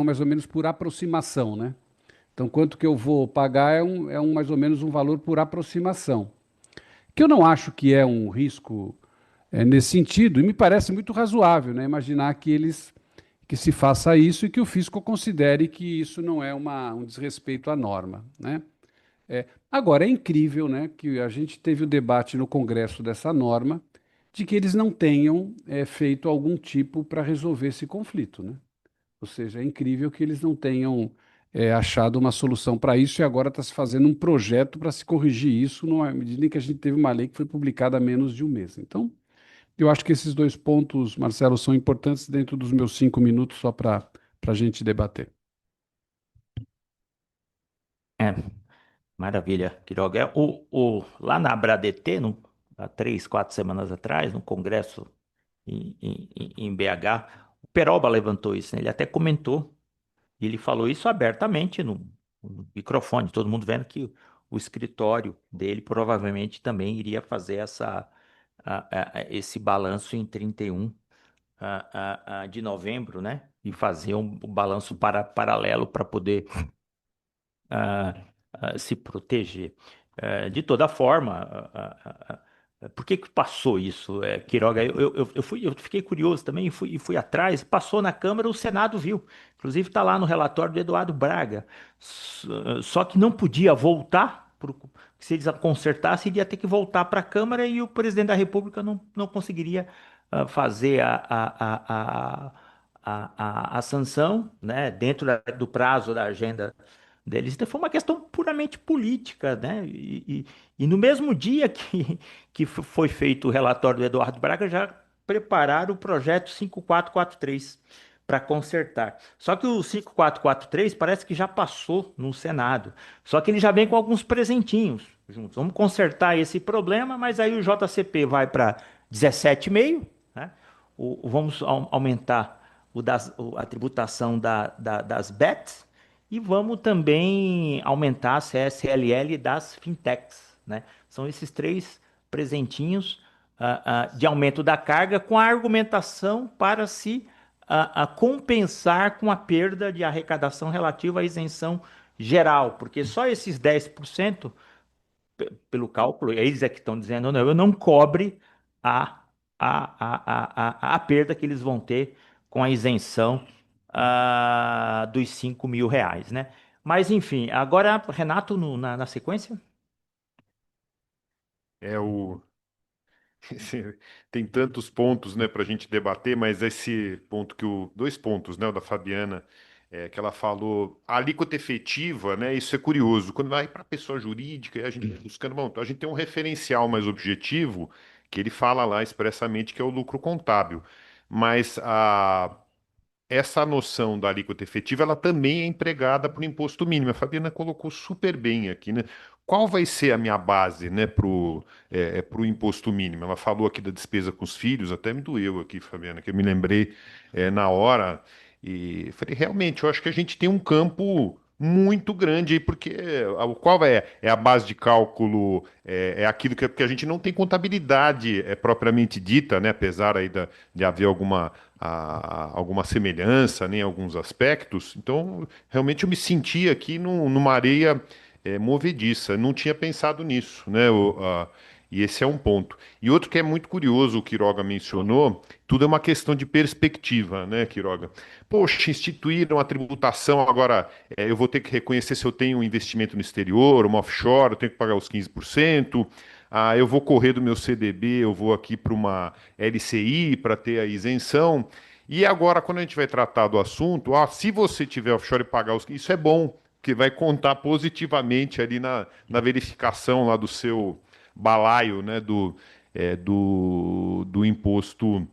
mais ou menos por aproximação, né? Então, quanto que eu vou pagar é mais ou menos um valor por aproximação, que eu não acho que é um risco nesse sentido, e me parece muito razoável, né? Imaginar que se faça isso e que o fisco considere que isso não é um desrespeito à norma, né? Agora, é incrível, né, que a gente teve o debate no Congresso dessa norma, de que eles não tenham feito algum tipo para resolver esse conflito, né? Ou seja, é incrível que eles não tenham achado uma solução para isso, e agora está se fazendo um projeto para se corrigir isso, numa medida em que a gente teve uma lei que foi publicada há menos de um mês. Então, eu acho que esses dois pontos, Marcelo, são importantes dentro dos meus 5 minutos, só para a gente debater. É, Maravilha, Quiroga. Lá na Abradt, há 3, 4 semanas atrás, no congresso em BH, o Peroba levantou isso, né? Ele até comentou, e ele falou isso abertamente no microfone, todo mundo vendo que o escritório dele provavelmente também iria fazer esse balanço em 31 de novembro, né? E fazer um balanço paralelo para poder ah, se proteger. De toda forma, por que que passou isso, Quiroga? Eu fiquei curioso também e fui atrás. Passou na Câmara, o Senado viu. Inclusive está lá no relatório do Eduardo Braga. Só que não podia voltar, se eles consertassem, iria ter que voltar para a Câmara e o presidente da República não conseguiria fazer a sanção, né, dentro do prazo da agenda deles. Então foi uma questão puramente política, né? E no mesmo dia que foi feito o relatório do Eduardo Braga, já prepararam o projeto 5443 para consertar. Só que o 5443 parece que já passou no Senado. Só que ele já vem com alguns presentinhos juntos. Vamos consertar esse problema, mas aí o JCP vai para 17,5, né? Vamos aumentar a tributação das bets e vamos também aumentar a CSLL das fintechs, né? São esses três presentinhos de aumento da carga com a argumentação para se compensar com a perda de arrecadação relativa à isenção geral, porque só esses 10%, pelo cálculo, eles é que estão dizendo, não, eu não cobre a, a perda que eles vão ter com a isenção dos R$ 5.000, né? Mas, enfim, agora, Renato, na sequência? É o Tem tantos pontos, né, para a gente debater, mas esse ponto dois pontos, né, o da Fabiana, que ela falou, a alíquota efetiva, né, isso é curioso. Quando vai para a pessoa jurídica, a gente vai buscando, bom, então a gente tem um referencial mais objetivo que ele fala lá expressamente que é o lucro contábil, mas essa noção da alíquota efetiva, ela também é empregada para o imposto mínimo. A Fabiana colocou super bem aqui, né? Qual vai ser a minha base, né, pro imposto mínimo? Ela falou aqui da despesa com os filhos, até me doeu aqui, Fabiana, que eu me lembrei na hora e falei, realmente, eu acho que a gente tem um campo muito grande aí, porque qual é a base de cálculo? É aquilo que a gente não tem contabilidade propriamente dita, né? Apesar aí de haver alguma semelhança, né, em alguns aspectos. Então, realmente eu me senti aqui numa areia movediça. Não tinha pensado nisso, né? E esse é um ponto. E outro que é muito curioso, o Quiroga mencionou, tudo é uma questão de perspectiva, né, Quiroga? Poxa, instituíram a tributação, agora eu vou ter que reconhecer se eu tenho um investimento no exterior, uma offshore, eu tenho que pagar os 15%. Eu vou correr do meu CDB, eu vou aqui para uma LCI para ter a isenção. E agora, quando a gente vai tratar do assunto, se você tiver offshore e pagar isso é bom, que vai contar positivamente ali na verificação lá do seu balaio, né, do imposto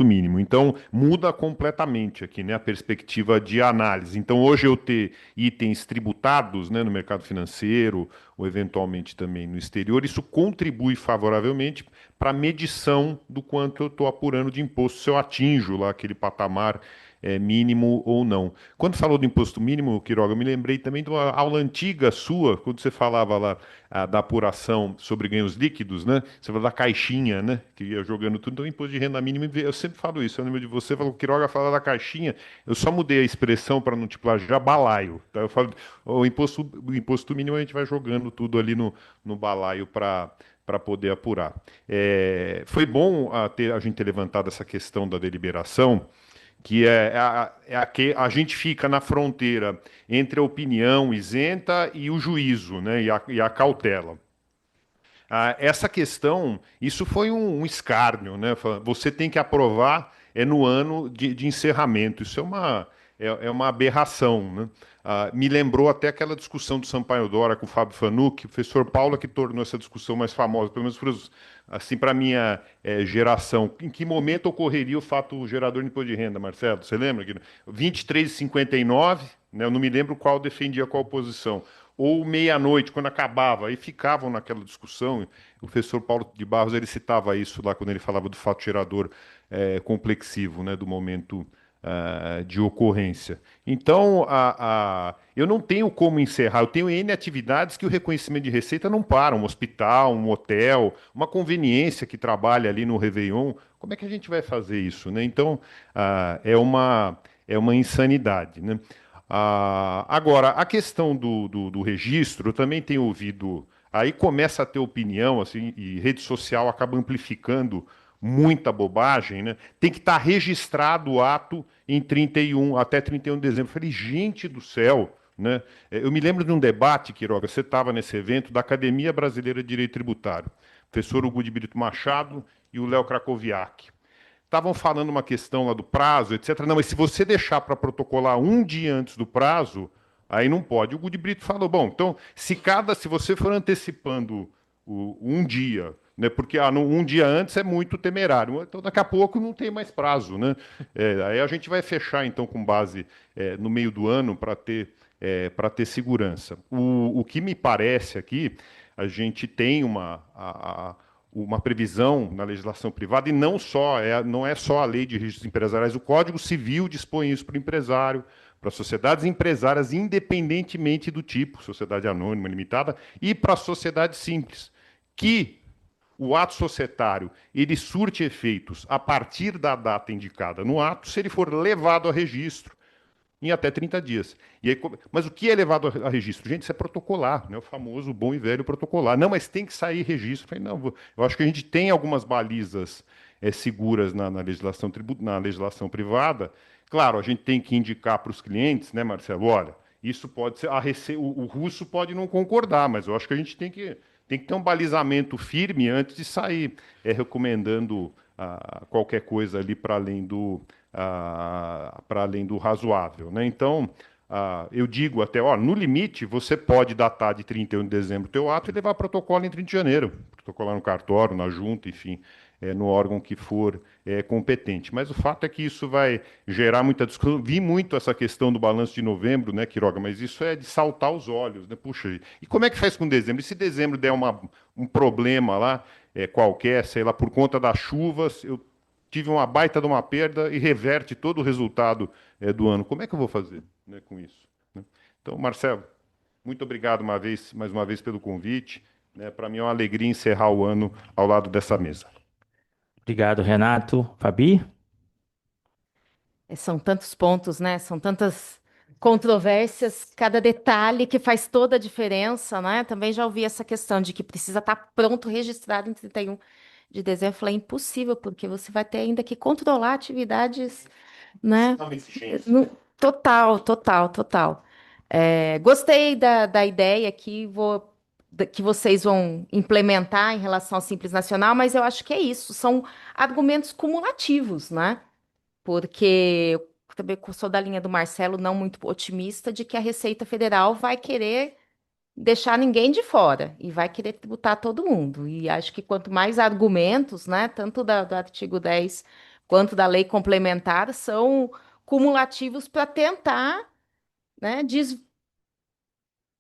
mínimo. Então, muda completamente aqui, né, a perspectiva de análise. Então, hoje eu ter itens tributados, né, no mercado financeiro ou eventualmente também no exterior, isso contribui favoravelmente para a medição do quanto eu estou apurando de imposto, se eu atinjo lá aquele patamar mínimo ou não. Quando falou do imposto mínimo, Quiroga, eu me lembrei também de uma aula antiga sua, quando você falava lá da apuração sobre ganhos líquidos, né? Você falou da caixinha, né? Que ia jogando tudo. Então, imposto de renda mínima, eu sempre falo isso. Eu lembro de você, falou, Quiroga fala da caixinha. Eu só mudei a expressão para não te plagiar, balaio. Tá? Eu falo, o imposto mínimo a gente vai jogando tudo ali no balaio para poder apurar. Foi bom a gente ter levantado essa questão da deliberação, que é a que a gente fica na fronteira entre a opinião isenta e o juízo, né, e a cautela. Essa questão, isso foi um escárnio, né? Você tem que aprovar no ano de encerramento. Isso é uma aberração, né? Me lembrou até aquela discussão do Sampaio Dora com o Fábio Fanucchi, o professor Paula, que tornou essa discussão mais famosa, pelo menos assim, para a minha geração. Em que momento ocorreria o fato gerador de imposto de renda, Marcelo? Você lembra? 23,59, né? Eu não me lembro qual defendia qual posição. ou meia-noite, quando acabava, e ficavam naquela discussão. O professor Paulo de Barros, ele citava isso lá quando ele falava do fato gerador complexivo, né, do momento de ocorrência. Então, eu não tenho como encerrar, eu tenho N atividades que o reconhecimento de receita não para, um hospital, um hotel, uma conveniência que trabalha ali no Réveillon, como é que a gente vai fazer isso, né? Então, é uma insanidade, né? Agora, a questão do registro, eu também tenho ouvido. Aí começa a ter opinião, assim, e rede social acaba amplificando muita bobagem, né? Tem que estar registrado o ato até 31 de dezembro. Eu falei, gente do céu, né? Eu me lembro de um debate, Quiroga, você estava nesse evento, da Academia Brasileira de Direito Tributário, professor Hugo de Brito Machado e o Léo Krakowiak. Estavam falando uma questão lá do prazo, etc. Não, mas se você deixar para protocolar um dia antes do prazo, aí não pode. O Gudi Brito falou, bom, então, se você for antecipando um dia, né, porque um dia antes é muito temerário, então daqui a pouco não tem mais prazo, né? Aí a gente vai fechar, então, com base no meio do ano para ter segurança. O que me parece aqui, a gente tem uma previsão na legislação privada, e não é só a lei de registros empresariais, o Código Civil dispõe isso para o empresário, para sociedades empresárias, independentemente do tipo, sociedade anônima, limitada, e para a sociedade simples, que o ato societário ele surte efeitos a partir da data indicada no ato, se ele for levado a registro em até 30 dias. Mas o que é levado a registro? Gente, isso é protocolar, né? O famoso bom e velho protocolar. Não, mas tem que sair registro. Eu falei, não, eu acho que a gente tem algumas balizas seguras na legislação privada. Claro, a gente tem que indicar para os clientes, né, Marcelo? Olha, isso pode ser. O russo pode não concordar, mas eu acho que a gente tem que ter um balizamento firme antes de sair recomendando qualquer coisa ali para além do razoável, né? Então, eu digo até, ó, no limite, você pode datar de 31 de dezembro o teu ato e levar protocolo em 30 de janeiro, protocolar no cartório, na junta, enfim, no órgão que for competente. Mas o fato é que isso vai gerar muita discussão. Vi muito essa questão do balanço de novembro, né, Quiroga, mas isso é de saltar os olhos, né? Puxa, e como é que faz com dezembro? E se dezembro der um problema lá, qualquer, sei lá, por conta das chuvas, eu tive uma baita de uma perda e reverte todo o resultado do ano. Como é que eu vou fazer, né, com isso? Né? Então, Marcelo, muito obrigado mais uma vez pelo convite. Né? Para mim é uma alegria encerrar o ano ao lado dessa mesa. Obrigado, Renato. Fabi? São tantos pontos, né? São tantas controvérsias, cada detalhe que faz toda a diferença, né? Também já ouvi essa questão de que precisa estar pronto, registrado em 31 de dezembro. Eu falei, impossível, porque você vai ter ainda que controlar atividades, né? Total, total, total. Gostei da ideia que vocês vão implementar em relação ao Simples Nacional, mas eu acho que é isso, são argumentos cumulativos, né? Porque eu também sou da linha do Marcelo, não muito otimista, de que a Receita Federal vai querer deixar ninguém de fora e vai querer tributar todo mundo. E acho que quanto mais argumentos, né, tanto do artigo 10 quanto da lei complementar, são cumulativos para tentar, né,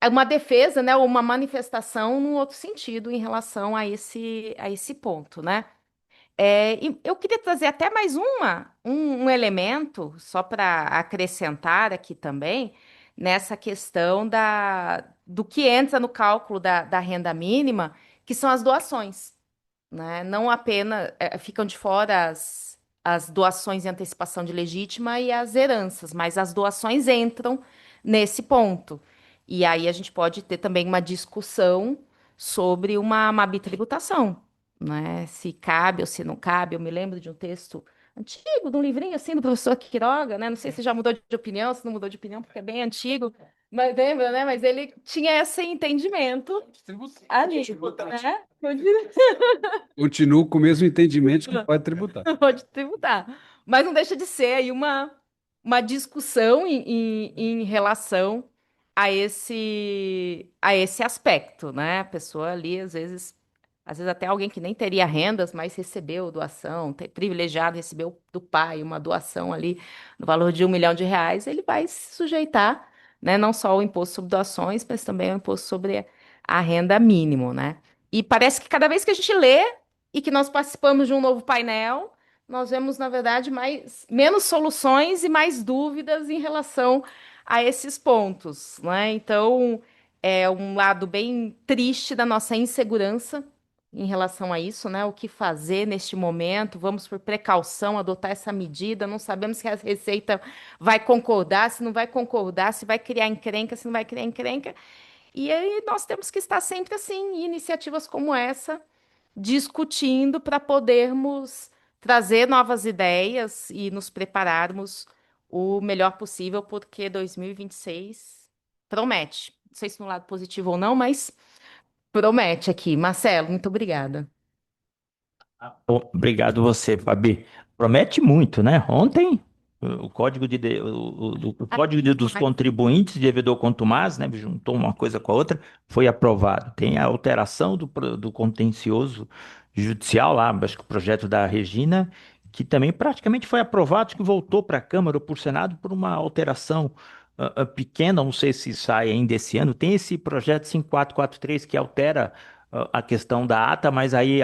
uma defesa, né, ou uma manifestação no outro sentido em relação a esse ponto, né? E eu queria trazer até mais um elemento, só para acrescentar aqui também, nessa questão do que entra no cálculo da renda mínima, que são as doações, né? Não apenas ficam de fora as doações em antecipação de legítima e as heranças, mas as doações entram nesse ponto. E aí a gente pode ter também uma discussão sobre uma bitributação, né? Se cabe ou se não cabe. Eu me lembro de um texto antigo, de um livrinho assim do professor Quiroga, né? Não sei se já mudou de opinião, se não mudou de opinião, porque é bem antigo, mas lembra, né? Mas ele tinha esse entendimento ali, né? Continuo com o mesmo entendimento que pode tributar. Pode tributar. Mas não deixa de ser aí uma discussão em relação a esse aspecto, né? A pessoa ali, às vezes até alguém que nem teria rendas, mas recebeu doação, privilegiado, recebeu do pai uma doação ali no valor de R$ 1 milhão, ele vai se sujeitar, né? Não só o imposto sobre doações, mas também o imposto sobre a renda mínimo, né? E parece que cada vez que a gente lê e que nós participamos de um novo painel, nós vemos, na verdade, menos soluções e mais dúvidas em relação a esses pontos, né? Então, é um lado bem triste da nossa insegurança em relação a isso, né? O que fazer neste momento? Vamos por precaução adotar essa medida. Não sabemos se a Receita vai concordar, se não vai concordar, se vai criar encrenca, se não vai criar encrenca. E aí nós temos que estar sempre assim, em iniciativas como essa, discutindo para podermos trazer novas ideias e nos prepararmos o melhor possível, porque 2026 promete. Não sei se no lado positivo ou não, mas promete aqui. Marcelo, muito obrigada. Obrigado você, Fabi. Promete muito, né? Ontem, o Código o Código dos Contribuintes, devedor contumaz, né? Juntou uma coisa com a outra, foi aprovado. Tem a alteração do contencioso judicial lá, acho que o projeto da Regina, que também praticamente foi aprovado, acho que voltou para a Câmara ou para o Senado por uma alteração pequena, não sei se sai ainda esse ano. Tem esse projeto 5443 que altera a questão da ata, mas aí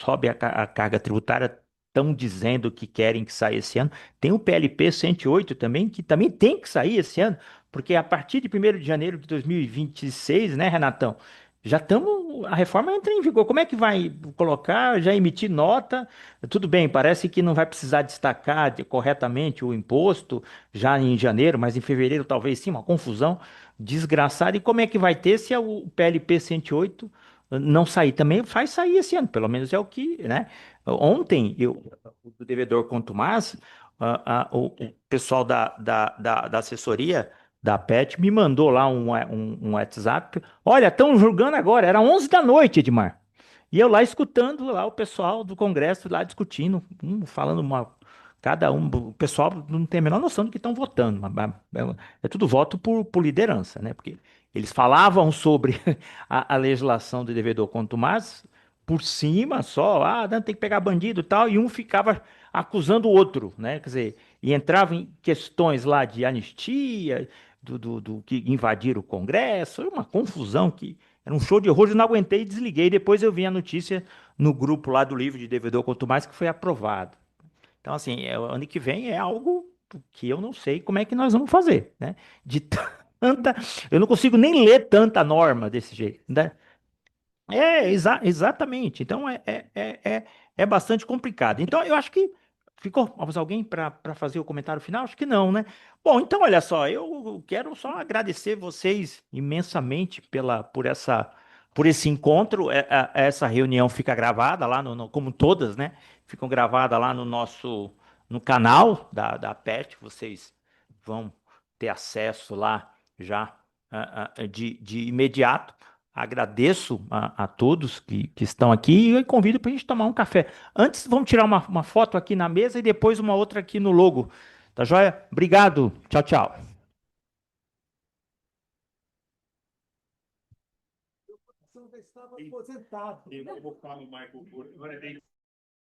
sobe a carga tributária, estão dizendo que querem que saia esse ano. Tem o PLP 108 também, que também tem que sair esse ano, porque a partir de 1º de janeiro de 2026, né, Renatão? Já estamos, a reforma entra em vigor. Como é que vai colocar, já emitir nota? Tudo bem, parece que não vai precisar destacar corretamente o imposto já em janeiro, mas em fevereiro talvez sim, uma confusão desgraçada. E como é que vai ter se é o PLP 108 não sair? Também faz sair esse ano, pelo menos é o que, né? Ontem, o devedor contumaz, o pessoal da assessoria da PET me mandou lá um WhatsApp. Olha, estão julgando agora, era 11 da noite, Edmar. E eu lá escutando lá o pessoal do Congresso lá discutindo, falando cada um, o pessoal não tem a menor noção do que estão votando. É tudo voto por liderança, né? Porque eles falavam sobre a legislação do devedor contumaz por cima só, não, tem que pegar bandido e tal, e um ficava acusando o outro, né? Quer dizer, e entrava em questões lá de anistia, do que invadiram o Congresso, uma confusão que era um show de horror, eu não aguentei e desliguei. Depois eu vi a notícia no grupo lá do livro de devedor contumaz que foi aprovado. Então, assim, ano que vem é algo que eu não sei como é que nós vamos fazer, né? De tanta. Eu não consigo nem ler tanta norma desse jeito, né? Exatamente. Então, é bastante complicado. Então, eu acho que. Ficou mais alguém para fazer o comentário final? Acho que não, né? Bom, então, olha só, eu quero só agradecer vocês imensamente por esse encontro. Essa reunião fica gravada lá como todas, né? Ficam gravadas lá no canal da PET. Vocês vão ter acesso lá já de imediato. Agradeço a todos que estão aqui e convido para a gente tomar um café. Antes, vamos tirar uma foto aqui na mesa e depois uma outra aqui no logo. Tá joia? Obrigado. Tchau, tchau. Estava aposentado. Eu vou falar no Michael Porto.